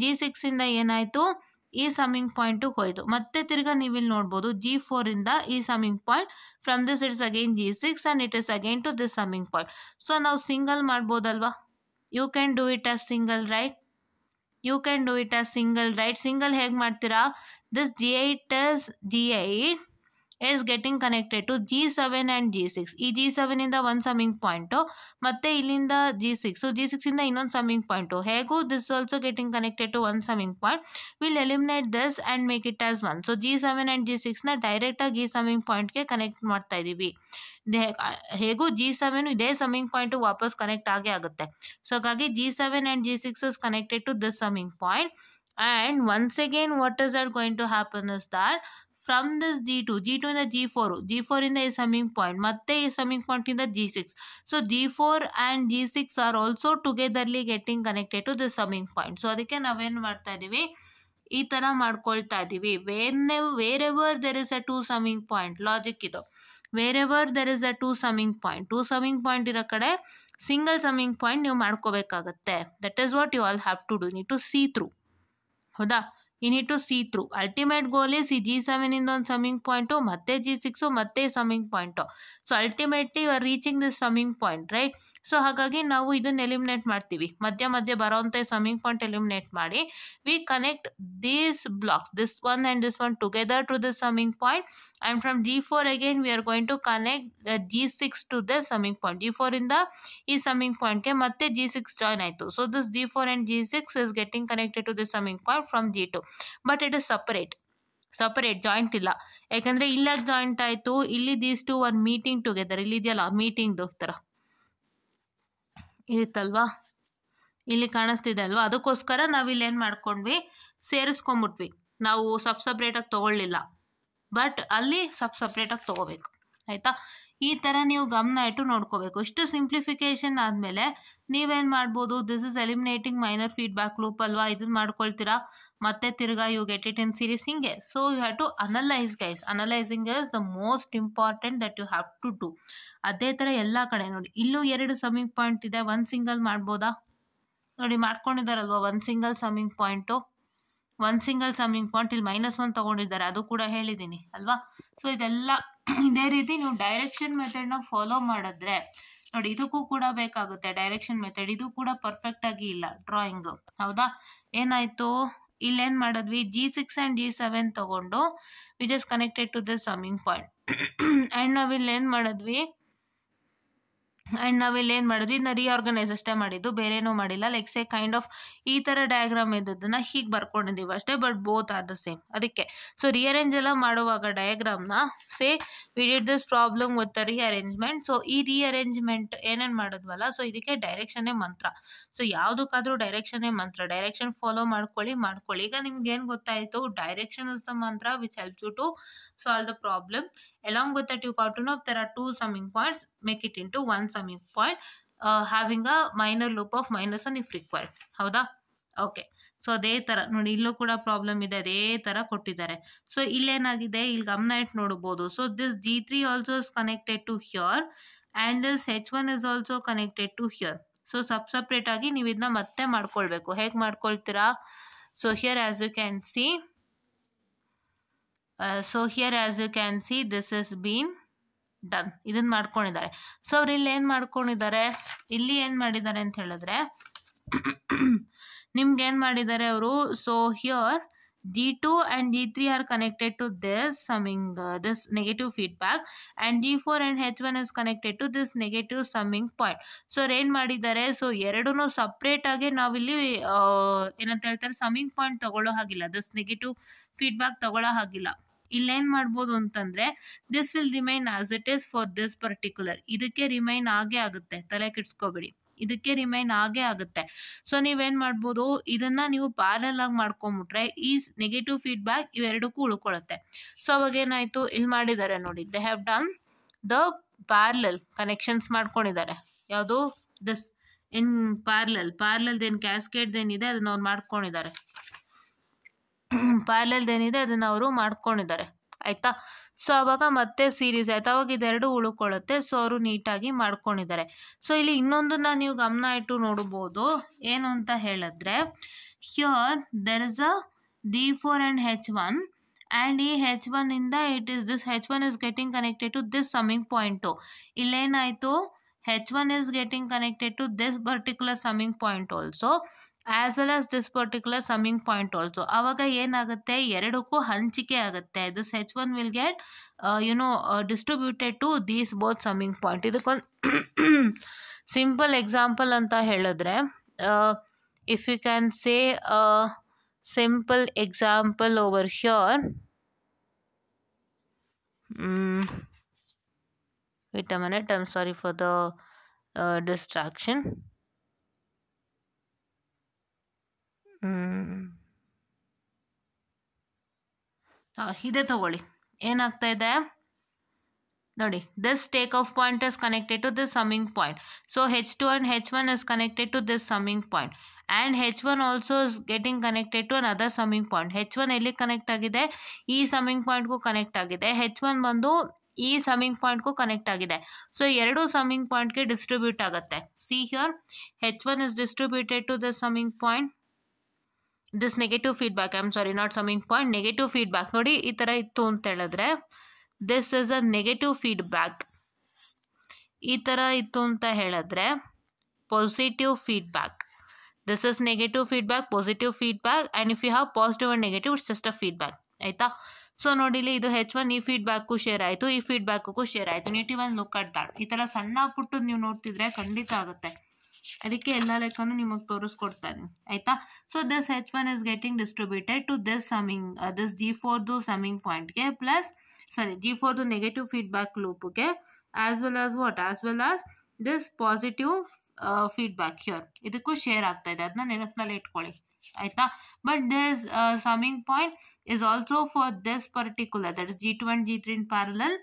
G6 ಇಂದ ಏನಾಯಿತು, ಈ ಸಮ್ಮಿಂಗ್ ಪಾಯಿಂಟಿಗೆ ಹೋಯ್ತು. ಮತ್ತೆ ತಿರ್ಗಾ ನೀವು ಇಲ್ಲಿ ನೋಡ್ಬೋದು G4 ಇಂದ ಈ summing point, from this it's again G6 and it is again to this summing point. So ನಾವು ಸಿಂಗಲ್ ಮಾಡ್ಬೋದಲ್ವಾ. You can do it as single, right. Single ಹೇಗೆ ಮಾಡ್ತೀರಾ, this G8 is getting connected to G7 and G6. ಈ G7 ಇಂದ ಒಂದು summing point, ಮತ್ತೆ ಇಲ್ಲಿಂದ G6, so G6 ಇಂದ ಇನ್ನೊಂದು ಸಮ್ಮಿಂಗ್ ಪಾಯಿಂಟು. ಹೇಗೂ this also getting connected to one summing point. Will eliminate this and make it as 1. So G7 and G6ನ ಡೈರೆಕ್ಟಾಗಿ ಈ ಸಮ್ಮಿಂಗ್ ಪಾಯಿಂಟ್ಗೆ ಕನೆಕ್ಟ್ ಮಾಡ್ತಾ ಇದ್ದೀವಿ. ಹೇಗೂ G7 ಇದೇ ಸಮ್ಮಿಂಗ್ ಪಾಯಿಂಟು ವಾಪಸ್ ಕನೆಕ್ಟ್ ಆಗೇ ಆಗುತ್ತೆ. ಸೊ ಹಾಗಾಗಿ G7 and G6 is connected to this summing point, and once again what is that going to happen is that from this G2 ಇಂದ G4 ಇಂದ ಈ ಸಮ್ಮಿಂಗ್ ಪಾಯಿಂಟ್, ಮತ್ತೆ ಈ ಸಮ್ಮಿಂಗ್ ಪಾಯಿಂಟ್ ಇಂದ G6. So G4 and G6 are also togetherly getting connected to this summing point. So ಅದಕ್ಕೆ ನಾವೇನು ಮಾಡ್ತಾ ಇದ್ದೀವಿ, ಈ ಥರ ಮಾಡ್ಕೊಳ್ತಾ ಇದ್ದೀವಿ. Wherever there is a 2 summing point, logic ಇದು. Wherever there is a 2 summing point ಇರೋ ಕಡೆ ಸಿಂಗಲ್ ಸಮ್ಮಿಂಗ್ ಪಾಯಿಂಟ್ ನೀವು ಮಾಡ್ಕೋಬೇಕಾಗತ್ತೆ. That is what you all have to do. Need to see through, ಹೌದಾ. You need to see through. Ultimate goal is ಈ G7 ಇಂದ ಒಂದು summing point, ಮತ್ತೆ G6, ಮತ್ತೆ summing point. So ultimately you are reaching this summing point, right. So ಹಾಗಾಗಿ ನಾವು ಇದನ್ನು eliminate ಮಾಡ್ತೀವಿ. ಮಧ್ಯೆ ಬರೋವಂಥ ಸಮ್ಮಿಂಗ್ ಪಾಯಿಂಟ್ ಎಲಿಮಿನೇಟ್ ಮಾಡಿ we connect these blocks, this one and this one together to this summing point. And from G4 again we are going to connect G6 to the summing point. G4 ಇಂದ ಈ summing ಪಾಯಿಂಟ್ಗೆ ಮತ್ತೆ G6 join ಆಯಿತು. So this G4 and G6 is getting connected to this summing point from G2. But it is separate, joint ಇಲ್ಲ. ಯಾಕಂದರೆ ಇಲ್ಲಾಗಿ joint ಆಯಿತು, ಇಲ್ಲಿ these two are meeting together. ಇಲ್ಲಿದೆಯಲ್ಲ ಮೀಟಿಂಗ್ದು ಥರ ಇರುತ್ತಲ್ವಾ, ಇಲ್ಲಿ ಕಾಣಿಸ್ತಿದೆ ಅಲ್ವಾ. ಅದಕ್ಕೋಸ್ಕರ ನಾವಿಲ್ಲಿ ಏನು ಮಾಡ್ಕೊಂಡ್ವಿ, ಸೇರಿಸ್ಕೊಂಬಿಟ್ವಿ. ನಾವು ಸಪ್ರೇಟಾಗಿ ತೊಗೊಳ್ಳಿಲ್ಲ, ಬಟ್ ಅಲ್ಲಿ ಸಪ್ರೇಟಾಗಿ ತೊಗೋಬೇಕು, ಆಯಿತಾ. ಈ ಥರ ನೀವು ಗಮನ ಇಟ್ಟು ನೋಡ್ಕೋಬೇಕು. ಇಷ್ಟು ಸಿಂಪ್ಲಿಫಿಕೇಶನ್ ಆದಮೇಲೆ ನೀವೇನು ಮಾಡ್ಬೋದು, this is eliminating minor feedback loop ಅಲ್ವಾ. ಇದನ್ನು ಮಾಡ್ಕೊಳ್ತೀರಾ, ಮತ್ತೆ ತಿರ್ಗಾ you get it in series. ಹಿಂಗೆ. So you have to analyse guys. Analysing is the most important that you have to do. ಅದೇ ಥರ ಎಲ್ಲ ಕಡೆ ನೋಡಿ, ಇಲ್ಲೂ 2 ಸಮ್ಮಿಂಗ್ ಪಾಯಿಂಟ್ ಇದೆ, ಒಂದು ಸಿಂಗಲ್ ಮಾಡ್ಬೋದಾ ನೋಡಿ, ಮಾಡ್ಕೊಂಡಿದ್ದಾರಲ್ವ. ಒಂದು ಸಿಂಗಲ್ ಸಮ್ಮಿಂಗ್ ಪಾಯಿಂಟು, ಇಲ್ಲಿ -1 ತೊಗೊಂಡಿದ್ದಾರೆ, ಅದು ಕೂಡ ಹೇಳಿದ್ದೀನಿ ಅಲ್ವಾ. ಸೊ ಇದೆಲ್ಲ ಇದೇ ರೀತಿ ನೀವು ಡೈರೆಕ್ಷನ್ ಮೆಥಡ್ನ ಫಾಲೋ ಮಾಡಿದ್ರೆ ನೋಡಿ, ಇದಕ್ಕೂ ಕೂಡ ಬೇಕಾಗುತ್ತೆ ಡೈರೆಕ್ಷನ್ ಮೆಥಡ್. ಇದು ಕೂಡ ಪರ್ಫೆಕ್ಟ್ ಆಗಿ ಇಲ್ಲ ಡ್ರಾಯಿಂಗ್, ಹೌದಾ. ಏನಾಯಿತು, ಇಲ್ಲೇನು ಮಾಡಿದ್ವಿ, G6 ಆ್ಯಂಡ್ G7 ತೊಗೊಂಡು which is connected to this summing point. And ನಾವಿಲ್ಲೇನು ಮಾಡಿದ್ವಿ, ಇದನ್ನ ರೀಆರ್ಗನೈಸ್ ಅಷ್ಟೇ ಮಾಡಿದ್ದು, ಬೇರೇನೂ ಮಾಡಿಲ್ಲ. ಲೈಕ್ ಸೇ ಕೈಂಡ್ ಆಫ್ ಈ ಥರ ಡಯಾಗ್ರಾಮ್ ಇದ್ದದನ್ನು ಹೀಗೆ ಬರ್ಕೊಂಡಿದ್ದೀವಿ ಅಷ್ಟೇ, but both are the same. ಅದಕ್ಕೆ ಸೊ ರೀಅರೇಂಜ್ ಎಲ್ಲ ಮಾಡುವಾಗ ಡಯಾಗ್ರಾಮ್ನ say we did this problem with the rearrangement. So ಈ ರೀಅರೇಂಜ್ಮೆಂಟ್ ಏನೇನು ಮಾಡಿದ್ವಲ್ಲ, ಸೊ ಇದಕ್ಕೆ ಡೈರೆಕ್ಷನ್ನೇ ಮಂತ್ರ. ಸೊ ಯಾವುದಕ್ಕಾದರೂ ಡೈರೆಕ್ಷನ್ನೇ ಮಂತ್ರ. ಡೈರೆಕ್ಷನ್ ಫಾಲೋ ಮಾಡ್ಕೊಳ್ಳಿ. ಈಗ ನಿಮ್ಗೆ ಏನು ಗೊತ್ತಾಯಿತು, direction is the mantra which helps you to solve the problem. Along with that, you got to know if there are 2 summing points, make it into 1 summing point, having a minor loop of -1 if required. ಹೌದಾ. Okay. So ಅದೇ ಥರ ನೋಡಿ, ಇಲ್ಲೂ ಕೂಡ problem ಇದೆ, ಅದೇ ಥರ ಕೊಟ್ಟಿದ್ದಾರೆ. ಸೊ ಇಲ್ಲೇನಾಗಿದೆ, ಇಲ್ಲಿ ಗಮನ ಇಟ್ಟು ನೋಡ್ಬೋದು. So this G3 also is connected to here and this H1 is also connected to here. So separate ಆಗಿ ನೀವು ಇದನ್ನ ಮತ್ತೆ ಮಾಡ್ಕೊಳ್ಬೇಕು. ಹೇಗೆ ಮಾಡ್ಕೊಳ್ತೀರಾ, so here as you can see, this has been done. ಇದನ್ನು ಮಾಡ್ಕೊಂಡಿದ್ದಾರೆ. ಸೊ ಅವ್ರು ಇಲ್ಲಿ ಏನು ಮಾಡ್ಕೊಂಡಿದ್ದಾರೆ, ಇಲ್ಲಿ ಏನು ಮಾಡಿದ್ದಾರೆ ಅಂತ ಹೇಳಿದ್ರೆ ನಿಮ್ಗೆ ಏನು ಮಾಡಿದ್ದಾರೆ ಅವರು, so here G2 and G3 are connected to this summing this negative feedback, and G4 and H1 is connected to this negative summing point. So ಏನ್ ಮಾಡಿದ್ದಾರೆ, ಸೊ ಎರಡೂ ಸಪ್ರೇಟ್ ಆಗಿ ನಾವಿಲ್ಲಿ ಏನಂತ ಹೇಳ್ತಾರೆ, ಸಮ್ಮಿಂಗ್ ಪಾಯಿಂಟ್ ತಗೊಳ್ಳೋ ಹಾಗಿಲ್ಲ, ದಿಸ್ ನೆಗೆಟಿವ್ ಫೀಡ್ಬ್ಯಾಕ್ ತಗೊಳ್ಳೋ ಹಾಗಿಲ್ಲ. ಇಲ್ಲೇನ್ ಮಾಡ್ಬೋದು ಅಂತಂದ್ರೆ, this will remain as it is for this particular, ಇದಕ್ಕೆ ರಿಮೈನ್ ಆಗೇ ಆಗುತ್ತೆ, ತಲೆ ಕೆಡ್ಸ್ಕೋಬೇಡಿ, ಇದಕ್ಕೆ ರಿಮೈನ್ ಆಗೇ ಆಗುತ್ತೆ. ಸೊ ನೀವೇನ್ ಮಾಡ್ಬೋದು, ಇದನ್ನ ನೀವು ಪ್ಯಾರಲ್ ಆಗಿ ಮಾಡ್ಕೊಂಬಿಟ್ರೆ ಈ ನೆಗೆಟಿವ್ ಫೀಡ್ಬ್ಯಾಕ್ ಇವೆರಡಕ್ಕೂ ಉಳ್ಕೊಳ್ಳುತ್ತೆ. ಸೊ ಅವಾಗ ಏನಾಯ್ತು, ಇಲ್ಲಿ ಮಾಡಿದ್ದಾರೆ ನೋಡಿ, they have done the parallel connections ಮಾಡ್ಕೊಂಡಿದ್ದಾರೆ. ಯಾವುದು, this in parallel then cascade ಏನಿದೆ ಅದನ್ನ ಅವ್ರು ಮಾಡ್ಕೊಂಡಿದ್ದಾರೆ, ಪ್ಯಾರಲಲ್ ಏನಿದೆ ಅದನ್ನ ಅವರು ಮಾಡ್ಕೊಂಡಿದ್ದಾರೆ, ಆಯ್ತಾ. ಸೊ ಅವಾಗ ಮತ್ತೆ ಸೀರೀಸ್ ಆಯ್ತು, ಅವಾಗ ಇದೆರಡು ಉಳ್ಕೊಳ್ಳುತ್ತೆ. ಸೊ ಅವರು ನೀಟಾಗಿ ಮಾಡ್ಕೊಂಡಿದ್ದಾರೆ. ಸೊ ಇಲ್ಲಿ ಇನ್ನೊಂದನ್ನ ನೀವು ಗಮನ ಇಟ್ಟು ನೋಡ್ಬೋದು, ಏನು ಅಂತ ಹೇಳಿದ್ರೆ, here there is a D4 and H1, and ಈ H1 ಇಂದ it is this H1 is getting connected to this summing point. ಇಲ್ಲೇನಾಯಿತು, H1 is getting connected to this particular summing point also, as well as this particular summing point also. ಆವಾಗ ಏನಾಗುತ್ತೆ, ಎರಡಕ್ಕೂ ಹಂಚಿಕೆ ಆಗುತ್ತೆ. This H1 will get distributed to these both summing point. ಇದಕ್ಕೊಂದು simple example ಅಂತ ಹೇಳಿದ್ರೆ, if you can say a simple example over here, wait a minute, I'm sorry for the distraction. ಇದೇ ತಗೊಳ್ಳಿ, ಏನಾಗ್ತಾ ಇದೆ ನೋಡಿ, this take off point is connected to this summing point. So H2 and H1 is connected to this summing point, and H1 also is getting connected to another summing point. H1 ಎಲ್ಲಿ connect ಆಗಿದೆ, ಈ summing ಪಾಯಿಂಟ್ಗೂ connect ಆಗಿದೆ. H1 ಬಂದು ಈ summing ಪಾಯಿಂಟ್ಗೂ connect ಆಗಿದೆ. So ಎರಡು summing ಪಾಯಿಂಟ್ಗೆ distribute ಆಗುತ್ತೆ. See here, H1 is distributed to the summing point, this negative feedback, I'm sorry, not summing point, negative feedback. ನೋಡಿ ಈ ಥರ ಇತ್ತು ಅಂತ ಹೇಳಿದ್ರೆ, this is a negative feedback. ಈ ಥರ ಇತ್ತು ಅಂತ ಹೇಳಿದ್ರೆ positive feedback. This is negative feedback, positive feedback, and if you have positive and negative, it's just a feedback, ಆಯಿತಾ. ಸೊ ನೋಡಿಲಿ, ಇದು H1 ಈ ಫೀಡ್ಬ್ಯಾಕು ಶೇರ್ ಆಯಿತು, ಈ ಫೀಡ್ಬ್ಯಾಕು ಶೇರ್ ಆಯಿತು. ನೀಟಿವ್ ಒಂದು ಲುಕ್ ಅಟ್ ದಟ್. ಈ ಥರ ಸಣ್ಣ ಪುಟ್ಟದ್ದು ನೀವು ನೋಡ್ತಿದ್ರೆ ಖಂಡಿತ ಆಗುತ್ತೆ, ಅದಕ್ಕೆ ಎಲ್ಲ ಲೆಕ್ಕನೂ ನಿಮಗೆ ತೋರಿಸ್ಕೊಡ್ತಾ ಇದ್ದೀನಿ, ಆಯಿತಾ. So this H1 is getting distributed to this summing, this G4 summing pointಗೆ ಪ್ಲಸ್ G4 ನೆಗೆಟಿವ್ ಫೀಡ್ಬ್ಯಾಕ್ ಲೂಪ್ಗೆ, as well as what, as well as this positive feedback here, ಇದಕ್ಕೂ ಶೇರ್ ಆಗ್ತಾ ಇದೆ, ಅದನ್ನ ನೆನಪಿನಲ್ಲಿ ಇಟ್ಕೊಳ್ಳಿ, ಆಯಿತಾ. But this summing point is also for this particular, that is G2 and G3 in parallel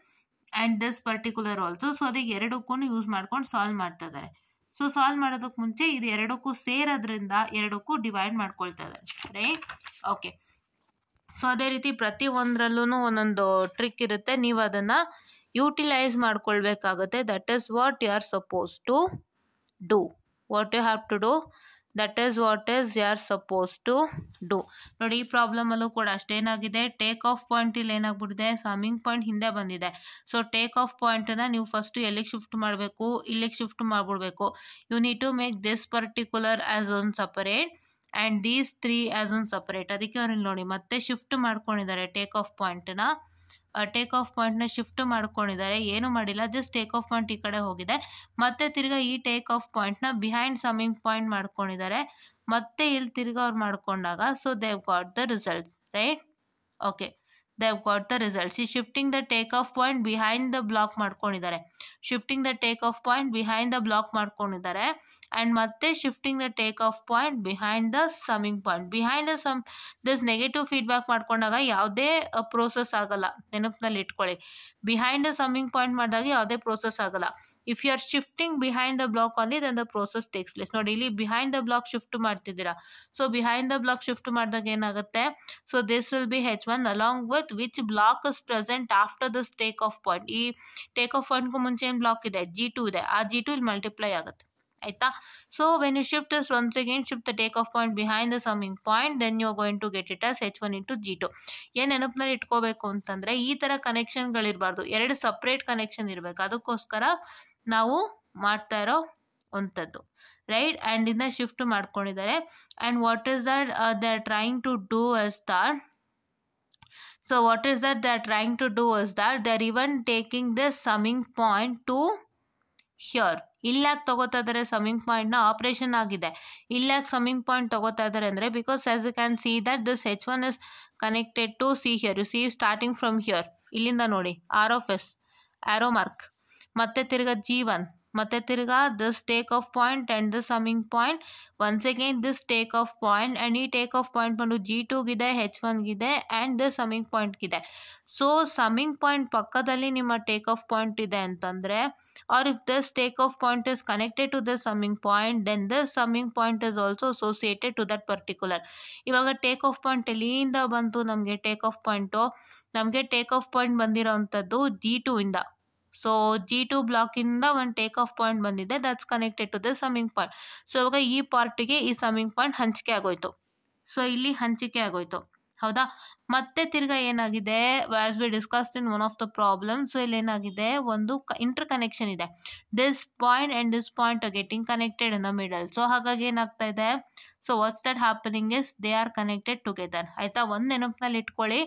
and this particular also. So ಅದಕ್ಕೆ ಎರಡಕ್ಕೂ use ಮಾಡ್ಕೊಂಡು ಸಾಲ್ವ್ ಮಾಡ್ತಾ ಇದ್ದಾರೆ. ಸೊ ಸಾಲ್ವ್ ಮಾಡೋದಕ್ಕೆ ಮುಂಚೆ ಇದು ಎರಡಕ್ಕೂ ಸೇರೋದ್ರಿಂದ ಎರಡಕ್ಕೂ ಡಿವೈಡ್ ಮಾಡ್ಕೊಳ್ತಾ ಇದ್ದಾರೆ, ರೈಟ್. ಓಕೆ, ಸೊ ಅದೇ ರೀತಿ ಪ್ರತಿ ಒಂದರಲ್ಲೂ ಒಂದೊಂದು ಟ್ರಿಕ್ ಇರುತ್ತೆ, ನೀವು ಅದನ್ನು ಯೂಟಿಲೈಸ್ ಮಾಡ್ಕೊಳ್ಬೇಕಾಗುತ್ತೆ. That is what you are suppose to do, what you have to do, that is what is you are suppose to do. ನೋಡಿ, ಈ ಪ್ರಾಬ್ಲಮಲ್ಲೂ ಕೂಡ ಅಷ್ಟೇನಾಗಿದೆ, ಟೇಕ್ ಆಫ್ ಪಾಯಿಂಟ್ ಇಲ್ಲಿ ಏನಾಗ್ಬಿಟ್ಟಿದೆ, ಸಮ್ಮಿಂಗ್ ಪಾಯಿಂಟ್ ಹಿಂದೆ ಬಂದಿದೆ. ಸೊ ಟೇಕ್ ಆಫ್ ಪಾಯಿಂಟನ್ನು ನೀವು first ಎಲ್ಲಿಗೆ shift ಮಾಡಬೇಕು, ಇಲ್ಲಿಗೆ ಶಿಫ್ಟ್ ಮಾಡಿಬಿಡ್ಬೇಕು. You need to make this particular as one separate and these 3 as one separate. ಅದಕ್ಕೆ ಅವ್ರಲ್ಲಿ ನೋಡಿ ಮತ್ತೆ ಶಿಫ್ಟ್ ಮಾಡ್ಕೊಂಡಿದ್ದಾರೆ ಟೇಕ್ ಆಫ್ ಪಾಯಿಂಟನ್ನ, ಟೇಕ್ ಆಫ್ ಪಾಯಿಂಟ್ನ ಶಿಫ್ಟ್ ಮಾಡ್ಕೊಂಡಿದ್ದಾರೆ, ಏನು ಮಾಡಿಲ್ಲ, ಜಸ್ಟ್ ಟೇಕ್ ಆಫ್ ಪಾಯಿಂಟ್ ಈ ಕಡೆ ಹೋಗಿದೆ. ಮತ್ತೆ ತಿರ್ಗಾ ಈ ಟೇಕ್ ಆಫ್ ಪಾಯಿಂಟ್ನ ಬಿಹೈಂಡ್ ಸಮ್ಮಿಂಗ್ ಪಾಯಿಂಟ್ ಮಾಡ್ಕೊಂಡಿದ್ದಾರೆ, ಮತ್ತೆ ಇಲ್ಲಿ ತಿರ್ಗಾ ಅವ್ರು ಮಾಡ್ಕೊಂಡಾಗ, so they have got the results, right. Okay, they have got the results. ಈ shifting the take off point behind the block ಮಾಡ್ಕೊಂಡಿದ್ದಾರೆ, shifting the take off point behind the block ಮಾಡ್ಕೊಂಡಿದ್ದಾರೆ, and ಮತ್ತೆ shifting the take off point behind the summing point. Behind the this negative feedback ಮಾಡ್ಕೊಂಡಾಗ ಯಾವುದೇ process ಆಗಲ್ಲ, ನೆನಪಿನಲ್ಲಿ ಇಟ್ಕೊಳ್ಳಿ. Behind the summing point ಮಾಡಿದಾಗ ಯಾವುದೇ ಪ್ರೋಸೆಸ್ ಆಗಲ್ಲ. If you are shifting behind the block only, then the process takes place. ನೋಡಿ, ಇಲ್ಲಿ ಬಿಹೈಂಡ್ ದ ಬ್ಲಾಕ್ ಶಿಫ್ಟ್ ಮಾಡ್ತಿದ್ದೀರಾ, so behind the block shift ಮಾಡಿದಾಗ ಏನಾಗುತ್ತೆ, so this will be H1 along with which block is present after this take off point. ಈ take off ಪಾಯಿಂಟ್ಗೂ ಮುಂಚೆ ಏನು block ಇದೆ, G2 ಇದೆ, ಆ G2 ಇಲ್ಲಿ ಮಲ್ಟಿಪ್ಲೈ ಆಗುತ್ತೆ, ಆಯಿತಾ. So when you shift this once again, shift the take off point behind the summing point, then you are going to get it as H1 into G2. ಏನು ನೆನಪಿನಲ್ಲಿ ಇಟ್ಕೋಬೇಕು ಅಂತಂದರೆ, ಈ ಥರ ಕನೆಕ್ಷನ್ಗಳಿರಬಾರ್ದು, ಎರಡು ಸಪ್ರೇಟ್ ಕನೆಕ್ಷನ್ ಇರಬೇಕು. ಅದಕ್ಕೋಸ್ಕರ ನಾವು ಮಾಡ್ತಾ ಇರೋ ಅಂಥದ್ದು, ರೈಟ್. ಆ್ಯಂಡ್ ಇದನ್ನ ಶಿಫ್ಟ್ ಮಾಡ್ಕೊಂಡಿದ್ದಾರೆ. And what is that they are trying to do is that So what is that they are trying to do is that they are even taking this summing point to here. ಇಲ್ಲಿ ಯಾಕೆ ತಗೋತಾ ಇದ್ದಾರೆ summing ಪಾಯಿಂಟ್ನ? Operation ಆಗಿದೆ. ಇಲ್ಲಿ ಯಾಕೆ summing point ತಗೋತಾ ಇದ್ದಾರೆ ಅಂದರೆ because as you can see that this H1 is connected to see here. You see starting from here, ಇಲ್ಲಿಂದ ನೋಡಿ R of S arrow mark, ಮತ್ತೆ ತಿರ್ಗಾ G1, ಮತ್ತೆ ತಿರ್ಗಾ this take off point and this summing point, once again this take off point and ಈ take off point ಬಂದು G2ಗಿದೆ, H1ಗಿದೆ ಆ್ಯಂಡ್ ದಿಸ್ ಸಮ್ಮಿಂಗ್ ಪಾಯಿಂಟ್ಗಿದೆ. ಸೊ ಸಮ್ಮಿಂಗ್ ಪಾಯಿಂಟ್ ಪಕ್ಕದಲ್ಲಿ ನಿಮ್ಮ ಟೇಕ್ ಆಫ್ ಪಾಯಿಂಟ್ ಇದೆ ಅಂತಂದರೆ, or if this takeoff point is connected to the summing point, then this summing point is also associated to that particular. ಇವಾಗ take off point ಎಲ್ಲಿಂದ ಬಂತು ನಮಗೆ? Take off point ನಮಗೆ take off point ಬಂದಿರೋ ಅಂಥದ್ದು G2 ಇಂದ. So G2 ಬ್ಲಾಕಿಂದ ಒಂದು ಟೇಕ್ ಆಫ್ ಪಾಯಿಂಟ್ ಬಂದಿದೆ, that's connected to the summing point. So ಇವಾಗ ಈ ಪಾರ್ಟಿಗೆ ಈ ಸಮ್ಮಿಂಗ್ ಪಾಯಿಂಟ್ ಹಂಚಿಕೆ ಆಗೋಯ್ತು. ಸೊ ಇಲ್ಲಿ ಹಂಚಿಕೆ ಆಗೋಯ್ತು, ಹೌದಾ? ಮತ್ತೆ ತಿರ್ಗಾ ಏನಾಗಿದೆ, as we discussed in one of the problem. So ಇಲ್ಲಿ ಏನಾಗಿದೆ, ಒಂದು ಇಂಟರ್ ಕನೆಕ್ಷನ್ ಇದೆ. This point and this point are getting connected in the middle. So ಹಾಗಾಗಿ ಏನಾಗ್ತಾ ಇದೆ, so what's that happening is they are connected together. ಆಯಿತಾ? ಒಂದು ನೆನಪಿನಲ್ಲಿ ಇಟ್ಕೊಳ್ಳಿ,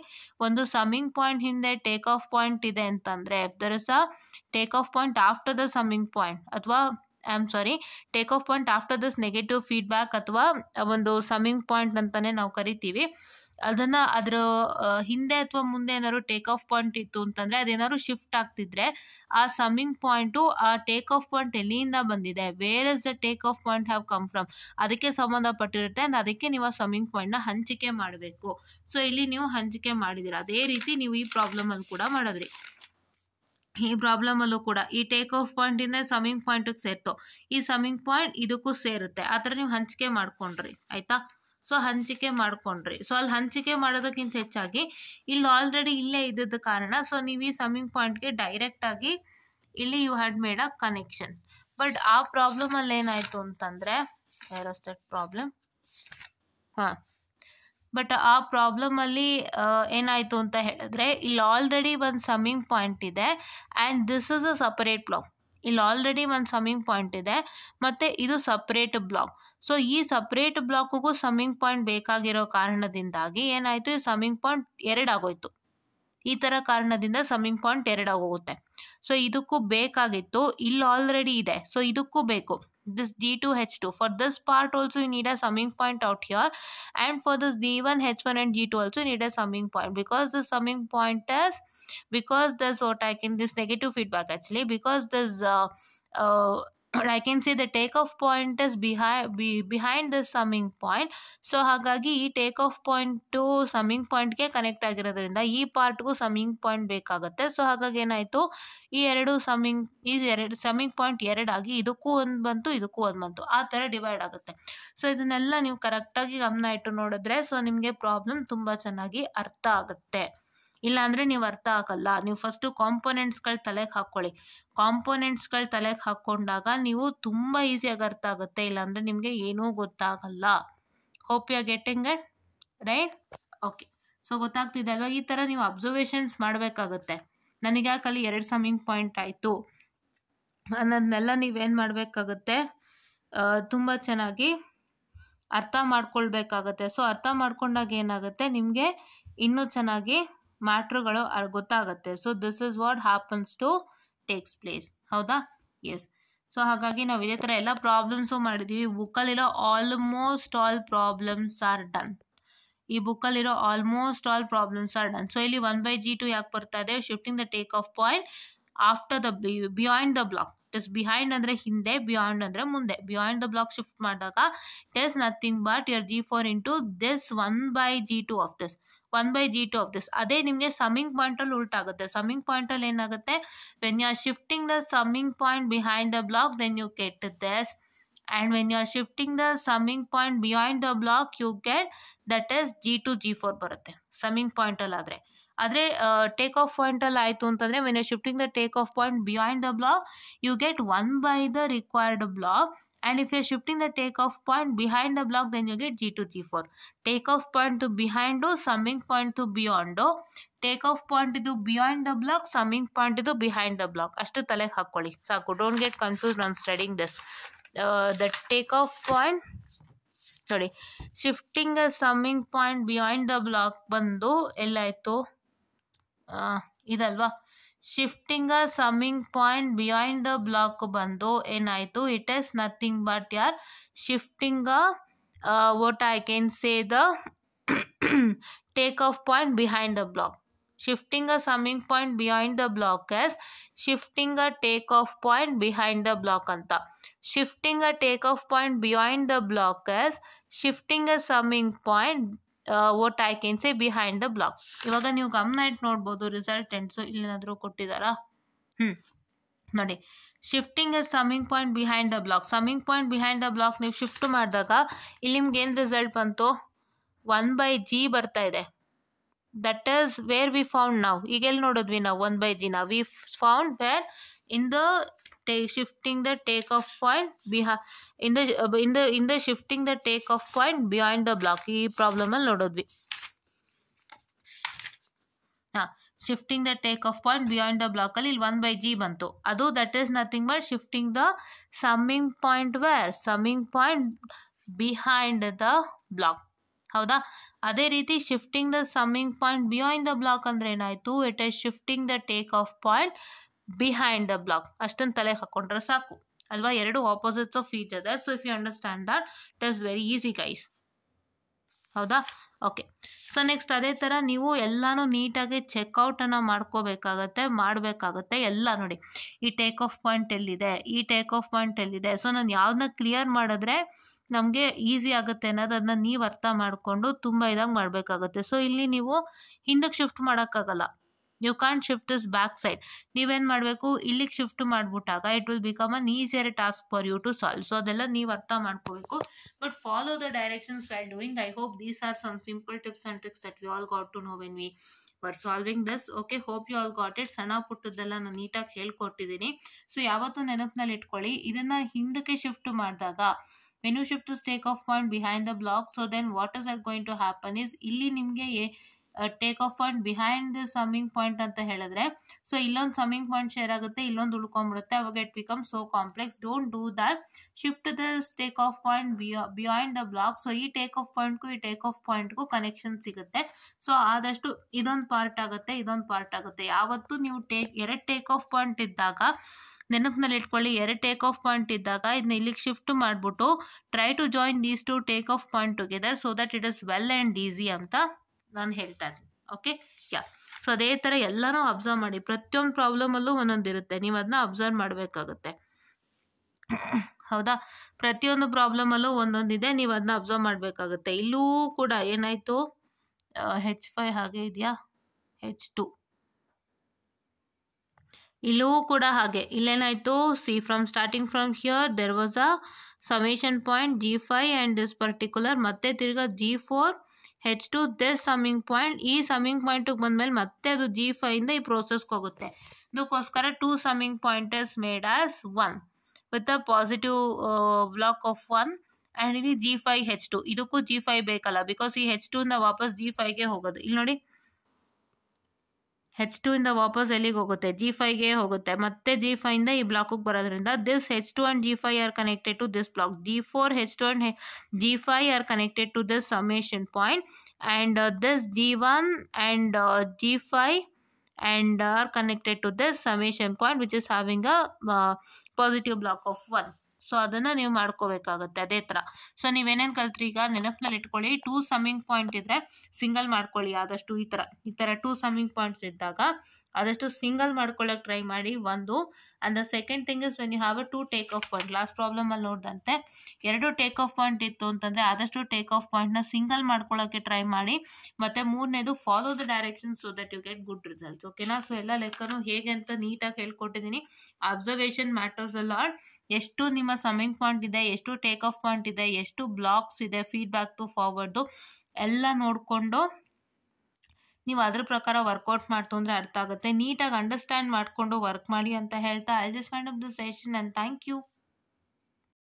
ಒಂದು ಸಮ್ಮಿಂಗ್ ಪಾಯಿಂಟ್ ಹಿಂದೆ ಟೇಕ್ ಆಫ್ ಪಾಯಿಂಟ್ ಇದೆ ಅಂತಂದರೆ there is a take off point after the summing point, ಅಥವಾ take off point after this negative feedback, ಅಥವಾ ಒಂದು ಸಮ್ಮಿಂಗ್ ಪಾಯಿಂಟ್ ಅಂತಲೇ ನಾವು ಕರಿತೀವಿ. ಅದನ್ನು ಅದರ ಹಿಂದೆ ಅಥವಾ ಮುಂದೆ ಏನಾದ್ರು ಟೇಕ್ ಆಫ್ ಪಾಯಿಂಟ್ ಇತ್ತು ಅಂತಂದರೆ, ಅದೇನಾದ್ರು ಶಿಫ್ಟ್ ಆಗ್ತಿದ್ರೆ ಆ ಸಮ್ಮಿಂಗ್ ಪಾಯಿಂಟು ಆ ಟೇಕ್ ಆಫ್ ಪಾಯಿಂಟ್ ಎಲ್ಲಿಂದ ಬಂದಿದೆ, where is the take off point have come from, ಅದಕ್ಕೆ ಸಂಬಂಧಪಟ್ಟಿರುತ್ತೆ. ಅಂಡ್ ಅದಕ್ಕೆ ನೀವು ಆ ಸಮ್ಮಿಂಗ್ ಪಾಯಿಂಟ್ನ ಹಂಚಿಕೆ ಮಾಡಬೇಕು. ಸೊ ಇಲ್ಲಿ ನೀವು ಹಂಚಿಕೆ ಮಾಡಿದ್ದೀರಾ. ಅದೇ ರೀತಿ ನೀವು ಈ ಪ್ರಾಬ್ಲಮಲ್ಲಿ ಕೂಡ ಮಾಡಿದ್ರಿ. ಈ ಪ್ರಾಬ್ಲಮಲ್ಲೂ ಕೂಡ ಈ ಟೇಕ್ ಆಫ್ ಪಾಯಿಂಟಿಂದ ಸಮ್ಮಿಂಗ್ ಪಾಯಿಂಟಿಗೆ ಸೇರ್ತು, ಈ ಸಮ್ಮಿಂಗ್ ಪಾಯಿಂಟ್ ಇದಕ್ಕೂ ಸೇರುತ್ತೆ. ಆ ಥರ ನೀವು ಹಂಚಿಕೆ ಮಾಡ್ಕೊಂಡ್ರಿ, ಆಯಿತಾ? ಸೊ ಹಂಚಿಕೆ ಮಾಡ್ಕೊಂಡ್ರಿ. ಸೊ ಅಲ್ಲಿ ಹಂಚಿಕೆ ಮಾಡೋದಕ್ಕಿಂತ ಹೆಚ್ಚಾಗಿ ಇಲ್ಲಿ ಆಲ್ರೆಡಿ ಇಲ್ಲೇ ಇದ್ದದ ಕಾರಣ ಸೊ ನೀವು ಈ ಸಮ್ಮಿಂಗ್ ಪಾಯಿಂಟ್ಗೆ ಡೈರೆಕ್ಟಾಗಿ ಇಲ್ಲಿ you had made a connection. But ಆ ಪ್ರಾಬ್ಲಮಲ್ಲಿ ಏನಾಯಿತು ಅಂತಂದರೆ, ವೇರ್ ಇಸ್ ದಟ್ ಪ್ರಾಬ್ಲಮ್? ಹಾಂ, ಬಟ್ ಆ ಪ್ರಾಬ್ಲಮಲ್ಲಿ ಏನಾಯಿತು ಅಂತ ಹೇಳಿದ್ರೆ, ಇಲ್ಲಿ ಆಲ್ರೆಡಿ ಒಂದು ಸಮ್ಮಿಂಗ್ ಪಾಯಿಂಟ್ ಇದೆ and this is a separate block. ಇಲ್ಲಿ ಆಲ್ರೆಡಿ ಒಂದು ಸಮ್ಮಿಂಗ್ ಪಾಯಿಂಟ್ ಇದೆ ಮತ್ತು ಇದು ಸಪ್ರೇಟ್ ಬ್ಲಾಕ್. ಸೊ ಈ ಸಪ್ರೇಟ್ ಬ್ಲಾಕಿಗೂ ಸಮ್ಮಿಂಗ್ ಪಾಯಿಂಟ್ ಬೇಕಾಗಿರೋ ಕಾರಣದಿಂದಾಗಿ ಏನಾಯಿತು, ಈ ಸಮ್ಮಿಂಗ್ ಪಾಯಿಂಟ್ ಎರಡಾಗೋಯ್ತು. ಈ ಥರ ಕಾರಣದಿಂದ ಸಮ್ಮಿಂಗ್ ಪಾಯಿಂಟ್ ಎರಡಾಗೋಗುತ್ತೆ. ಸೊ ಇದಕ್ಕೂ ಬೇಕಾಗಿತ್ತು, ಇಲ್ಲಿ ಆಲ್ರೆಡಿ ಇದೆ, ಸೊ ಇದಕ್ಕೂ ಬೇಕು. This G2 H2, for this part also you need a summing point out here, and for this D1 H1 and G2 also you need a summing point, because the summing point is, because there's what I can, this negative feedback actually, because there's I can say the takeoff point is behind the summing point. So ಹಾಗಾಗಿ ಈ take off point summing ಪಾಯಿಂಟ್ಗೆ connect ಆಗಿರೋದ್ರಿಂದ ಈ ಪಾರ್ಟ್ಗೂ summing point ಬೇಕಾಗುತ್ತೆ. So ಹಾಗಾಗಿ ಏನಾಯಿತು, ಈ ಎರಡು ಸಮ್ಮಿಂಗ್ ಪಾಯಿಂಟ್ ಎರಡಾಗಿ ಇದಕ್ಕೂ ಒಂದು ಬಂತು, ಇದಕ್ಕೂ ಒಂದು ಬಂತು, ಆ ಥರ ಡಿವೈಡ್ ಆಗುತ್ತೆ. ಸೊ ಇದನ್ನೆಲ್ಲ ನೀವು ಕರೆಕ್ಟಾಗಿ ಗಮನ ಇಟ್ಟು ನೋಡಿದ್ರೆ ಸೊ ನಿಮಗೆ ಪ್ರಾಬ್ಲಮ್ ತುಂಬ ಚೆನ್ನಾಗಿ ಅರ್ಥ ಆಗುತ್ತೆ. ಇಲ್ಲಾಂದರೆ ನೀವು ಅರ್ಥ ಆಗಲ್ಲ. ನೀವು ಫಸ್ಟು ಕಾಂಪೊನೆಂಟ್ಸ್ಗಳು ತಲೆಗೆ ಹಾಕ್ಕೊಳ್ಳಿ. ಕಾಂಪೊನೆಂಟ್ಸ್ಗಳು ತಲೆಗೆ ಹಾಕ್ಕೊಂಡಾಗ ನೀವು ತುಂಬ ಈಸಿಯಾಗಿ ಅರ್ಥ ಆಗುತ್ತೆ, ಇಲ್ಲಾಂದರೆ ನಿಮಗೆ ಏನೂ ಗೊತ್ತಾಗಲ್ಲ. Hope you are getting it right? Okay, so ಗೊತ್ತಾಗ್ತಿದೆ ಅಲ್ವಾ? ಈ ಥರ ನೀವು ಅಬ್ಸರ್ವೇಷನ್ಸ್ ಮಾಡಬೇಕಾಗತ್ತೆ. ನನಗೆ ಯಾಕಲ್ಲಿ ಎರಡು ಸಮ್ಮಿಂಗ್ ಪಾಯಿಂಟ್ ಆಯಿತು ಅನ್ನೋದನ್ನೆಲ್ಲ ನೀವೇನು ಮಾಡಬೇಕಾಗತ್ತೆ, ತುಂಬ ಚೆನ್ನಾಗಿ ಅರ್ಥ ಮಾಡ್ಕೊಳ್ಬೇಕಾಗತ್ತೆ. ಸೊ ಅರ್ಥ ಮಾಡ್ಕೊಂಡಾಗ ಏನಾಗುತ್ತೆ, ನಿಮಗೆ ಇನ್ನೂ ಚೆನ್ನಾಗಿ ಮ್ಯಾಟ್ರುಗಳು ಗೊತ್ತಾಗುತ್ತೆ. So this is what happens to takes place, ಹೌದಾ? ಎಸ್. ಸೊ ಹಾಗಾಗಿ ನಾವು ಇದೇ ಥರ ಎಲ್ಲ ಪ್ರಾಬ್ಲಮ್ಸು ಮಾಡಿದ್ದೀವಿ. ಬುಕ್ಕಲ್ಲಿರೋ almost all problems are done. ಈ ಬುಕ್ಕಲ್ಲಿರೋ almost all problems are done. So ಇಲ್ಲಿ 1/G2 ಯಾಕೆ ಬರ್ತಾ ಇದೆ? Shifting the take off point after the beyond the block. It is behind ಅಂದರೆ ಹಿಂದೆ, ಬಿಯಾಂಡ್ ಅಂದರೆ ಮುಂದೆ. ಬಿಯಾಂಡ್ ದ ಬ್ಲಾಕ್ ಶಿಫ್ಟ್ ಮಾಡಿದಾಗ it is nothing but your G4 into this 1/G2 of this, 1/G2 of this. ಅದೇ ನಿಮಗೆ summing ಪಾಯಿಂಟಲ್ಲಿ ಉಲ್ಟಾಗುತ್ತೆ. Summing ಪಾಯಿಂಟಲ್ಲಿ ಏನಾಗುತ್ತೆ, when you are shifting the summing point behind the block then you get this, and when you are shifting the summing point behind the block you get that is G2 G4 ಬರುತ್ತೆ summing ಪಾಯಿಂಟಲ್ಲಿ. ಆದರೆ take off ಪಾಯಿಂಟಲ್ಲಿ ಆಯಿತು ಅಂತಂದರೆ when you are shifting the take off point behind the block you get 1 by the required block, and if you are shifting the take off point behind the block then you get G2 G4. Take off point to behind, summing point to beyond, take off point ಇದು beyond the block, summing point ಇದು behind the block. ಅಷ್ಟು ತಲೆಗೆ ಹಾಕ್ಕೊಳ್ಳಿ ಸಾಕು. Don't get confused on studying this. The takeoff point, sorry, shifting the summing point behind the block ಬಂದು ಎಲ್ಲಾಯಿತು, ಇದಲ್ವಾ, shifting a summing point behind the block ಬಂದು ಏನಾಯಿತು, it is nothing but your shifting what I can say the takeoff point behind the block. Shifting a summing point behind the block as shifting a takeoff point behind the block anta. Shifting a takeoff point behind the block as shifting a summing point what I can say behind the block. ಇವಾಗ ನೀವು ಗಮನ ಇಟ್ಟು ನೋಡ್ಬೋದು ರಿಸಲ್ಟೆಂಟ್ಸು ಇಲ್ಲೇನಾದರೂ ಕೊಟ್ಟಿದ್ದಾರಾ? ನೋಡಿ, shifting a summing point behind the block. Summing point behind the block ನೀವು shift ಮಾಡಿದಾಗ ಇಲ್ಲಿ ನಿಮ್ಗೆ ಏನು ರಿಸಲ್ಟ್ ಬಂತು, 1/g ಬರ್ತಾ ಇದೆ. That is where we found ನಾವು. ಈಗ ಎಲ್ಲಿ ನೋಡಿದ್ವಿ ನಾವು 1/g ನಾವು we found where in the shifting the takeoff point in the shifting the takeoff point behind the block. ಈ ಪ್ರಾಬ್ಲಮಲ್ಲಿ ನೋಡಿದ್ವಿ. Shifting the take off point beyond the ಬ್ಲಾಕಲ್ಲಿ ಇಲ್ಲಿ 1/g ಬಂತು. ಅದು that is nothing but shifting the summing point where summing point behind the block. ಹೌದಾ? ಅದೇ ರೀತಿ shifting the summing point behind the block ಅಂದರೆ ಏನಾಯಿತು, it is shifting the take off point behind the block. ಅಷ್ಟೊಂದು ತಲೆ ಹಾಕೊಂಡ್ರೆ ಸಾಕು ಅಲ್ವಾ? ಎರಡು opposites of each other. So if you understand that it is very easy guys. ಹೌದಾ? Okay. So next ಅದೇ ಥರ ನೀವು ಎಲ್ಲನೂ ನೀಟಾಗಿ ಚೆಕ್ಔಟನ್ನು ಮಾಡಬೇಕಾಗತ್ತೆ ಎಲ್ಲ. ನೋಡಿ, ಈ ಟೇಕ್ ಆಫ್ ಪಾಯಿಂಟ್ ಎಲ್ಲಿದೆ, ಈ ಟೇಕ್ ಆಫ್ ಪಾಯಿಂಟ್ ಎಲ್ಲಿದೆ. ಸೊ ನಾನು ಯಾವ್ದನ್ನ ಕ್ಲಿಯರ್ ಮಾಡಿದ್ರೆ ನಮಗೆ ಈಸಿ ಆಗುತ್ತೆ ಅನ್ನೋದನ್ನ ನೀವು ಅರ್ಥ ಮಾಡಿಕೊಂಡು ತುಂಬ ಇದಾಗಿ ಮಾಡಬೇಕಾಗುತ್ತೆ. ಸೊ ಇಲ್ಲಿ ನೀವು ಹಿಂದಕ್ಕೆ ಶಿಫ್ಟ್ ಮಾಡೋಕ್ಕಾಗಲ್ಲ. You can't shift this back side. ನೀವೇನು ಮಾಡಬೇಕು, ಇಲ್ಲಿಗೆ ಶಿಫ್ಟ್ ಮಾಡಿಬಿಟ್ಟಾಗ it will become an easier task for you to solve. So ಅದೆಲ್ಲ ನೀವು ಅರ್ಥ ಮಾಡ್ಕೋಬೇಕು. But follow the directions while doing. I hope these are some simple tips and tricks that we all got to know when we were solving this. Okay, hope you all got it. ಸಣ್ಣ ಪುಟ್ಟದ್ದೆಲ್ಲ ನಾನು ನೀಟಾಗಿ ಹೇಳ್ಕೊಟ್ಟಿದ್ದೀನಿ. So ಯಾವತ್ತೂ ನೆನಪಿನಲ್ಲಿ ಇಟ್ಕೊಳ್ಳಿ, ಇದನ್ನು ಹಿಂದಕ್ಕೆ shift ಮಾಡಿದಾಗ when you shift to take off point behind the block, so then what is that going to happen is ಇಲ್ಲಿ ನಿಮಗೆ take off point behind the summing point ಅಂತ ಹೇಳಿದ್ರೆ, ಸೊ ಇಲ್ಲೊಂದು ಸಮ್ಮಿಂಗ್ ಪಾಯಿಂಟ್ ಶೇರ್ ಆಗುತ್ತೆ, ಇಲ್ಲೊಂದು ಉಳ್ಕೊಂಡ್ಬಿಡುತ್ತೆ. ಅವಾಗ it become so complex. Don't do that. Shift this take off point behind the block. So ಈ ಟೇಕ್ ಆಫ್ ಪಾಯಿಂಟ್ಗೂ ಈ ಟೇಕ್ ಆಫ್ ಪಾಯಿಂಟ್ಗೂ ಕನೆಕ್ಷನ್ ಸಿಗುತ್ತೆ. ಸೊ ಆದಷ್ಟು ಇದೊಂದು ಪಾರ್ಟ್ ಆಗುತ್ತೆ, ಇದೊಂದು ಪಾರ್ಟ್ ಆಗುತ್ತೆ. ಯಾವತ್ತೂ ನೀವು ಎರಡು ಟೇಕ್ ಆಫ್ ಪಾಯಿಂಟ್ ಇದ್ದಾಗ ನೆನಪಿನಲ್ಲಿ ಇಟ್ಕೊಳ್ಳಿ, ಎರಡು ಟೇಕ್ ಆಫ್ ಪಾಯಿಂಟ್ ಇದ್ದಾಗ ಇದನ್ನ ಇಲ್ಲಿಗೆ ಶಿಫ್ಟ್ ಮಾಡಿಬಿಟ್ಟು try to join these two take off point together so that it is well and easy ಅಂತ ನಾನು ಹೇಳ್ತಾ ಇದ್ದೀನಿ. ಓಕೆ, ಯಾ. ಸೊ ಅದೇ ಥರ ಎಲ್ಲನೂ ಅಬ್ಸರ್ವ್ ಮಾಡಿ. ಪ್ರತಿಯೊಂದು ಪ್ರಾಬ್ಲಮಲ್ಲೂ ಒಂದೊಂದಿರುತ್ತೆ, ನೀವು ಅದನ್ನ ಅಬ್ಸರ್ವ್ ಮಾಡಬೇಕಾಗುತ್ತೆ. ಹೌದಾ? ಪ್ರತಿಯೊಂದು ಪ್ರಾಬ್ಲಮಲ್ಲೂ ಒಂದೊಂದಿದೆ, ನೀವು ಅದನ್ನ ಅಬ್ಸರ್ವ್ ಮಾಡಬೇಕಾಗುತ್ತೆ. ಇಲ್ಲೂ ಕೂಡ ಏನಾಯಿತು, H5 ಹಾಗೆ ಇದೆಯಾ, H2 ಇಲ್ಲೂ ಕೂಡ ಹಾಗೆ. ಇಲ್ಲೇನಾಯಿತು, see starting from here there was a summation point G5 and this particular, ಮತ್ತೆ ತಿರ್ಗಾ G4 H2 this summing point. ಈ ಸಮ್ಮಿಂಗ್ ಪಾಯಿಂಟಿಗೆ ಬಂದಮೇಲೆ ಮತ್ತೆ ಅದು G5 ಇಂದ ಈ ಪ್ರೋಸೆಸ್ಗೆ ಹೋಗುತ್ತೆ. ಇದಕ್ಕೋಸ್ಕರ 2 summing point is made as 1 with a positive block of 1 and ಇಲ್ಲಿ G5 H2. ಇದಕ್ಕೂ G5 ಬೇಕಲ್ಲ, ಬಿಕಾಸ್ ಈ H2 ಇಂದ ವಾಪಸ್ G5ಗೆ ಹೋಗೋದು. ಇಲ್ಲಿ ನೋಡಿ, H2 ಇಂದ ವಾಪಸ್ ಎಲ್ಲಿಗೆ ಹೋಗುತ್ತೆ, G5ಗೆ ಹೋಗುತ್ತೆ. ಮತ್ತೆ G5 ಇಂದ ಈ ಬ್ಲಾಕಿಗೆ ಬರೋದ್ರಿಂದ this H2 and G5 are connected to this block. G4 H2 and G5 are connected to this summation point and this G1 and G5 and are connected to this summation point which is having a positive block of 1. So ಅದನ್ನು ನೀವು ಮಾಡ್ಕೋಬೇಕಾಗುತ್ತೆ ಅದೇ ಥರ. So ನೀವೇನೇನು ಕಲ್ತ್ರಿ ಈಗ ನೆನಪಿನಲ್ಲಿ ಇಟ್ಕೊಳ್ಳಿ. 2 summing point ಇದ್ದರೆ single ಮಾಡ್ಕೊಳ್ಳಿ ಆದಷ್ಟು. ಈ ಥರ 2 ಸಮ್ಮಿಂಗ್ ಪಾಯಿಂಟ್ಸ್ ಇದ್ದಾಗ ಆದಷ್ಟು ಸಿಂಗಲ್ ಮಾಡ್ಕೊಳ್ಳೋಕೆ ಟ್ರೈ ಮಾಡಿ ಒಂದು. And the second thing is when you have a 2 take off point. Last ಪ್ರಾಬ್ಲಮಲ್ಲಿ ನೋಡಿದಂತೆ 2 ಟೇಕ್ ಆಫ್ ಪಾಯಿಂಟ್ ಇತ್ತು ಅಂತಂದರೆ ಆದಷ್ಟು ಟೇಕ್ ಆಫ್ ಪಾಯಿಂಟ್ನ ಸಿಂಗಲ್ ಮಾಡ್ಕೊಳ್ಳೋಕ್ಕೆ ಟ್ರೈ ಮಾಡಿ. ಮತ್ತು ಮೂರನೇದು follow the direction so that you get good results. ಓಕೆನಾ? ಸೊ ಎಲ್ಲ ಲೆಕ್ಕನೂ ಹೇಗೆ ಅಂತ ನೀಟಾಗಿ ಹೇಳ್ಕೊಟ್ಟಿದ್ದೀನಿ. Observation matters a lot. ಎಷ್ಟು ನಿಮ್ಮ ಸಮ್ಮಿಂಗ್ ಪಾಯಿಂಟ್ ಇದೆ, ಎಷ್ಟು ಟೇಕ್ ಆಫ್ ಪಾಯಿಂಟ್ ಇದೆ, ಎಷ್ಟು ಬ್ಲಾಕ್ಸ್ ಇದೆ, ಫೀಡ್ಬ್ಯಾಕ್ ಟು ಫಾರ್ವರ್ಡು ಎಲ್ಲ ನೋಡಿಕೊಂಡು ನೀವು ಅದ್ರ ಪ್ರಕಾರ ವರ್ಕೌಟ್ ಮಾಡ್ತು ಅಂದರೆ ಅರ್ಥ ಆಗುತ್ತೆ. ನೀಟಾಗಿ ಅಂಡರ್ಸ್ಟ್ಯಾಂಡ್ ಮಾಡಿಕೊಂಡು ವರ್ಕ್ ಮಾಡಿ ಅಂತ ಹೇಳ್ತಾ I just find up the session and thank you.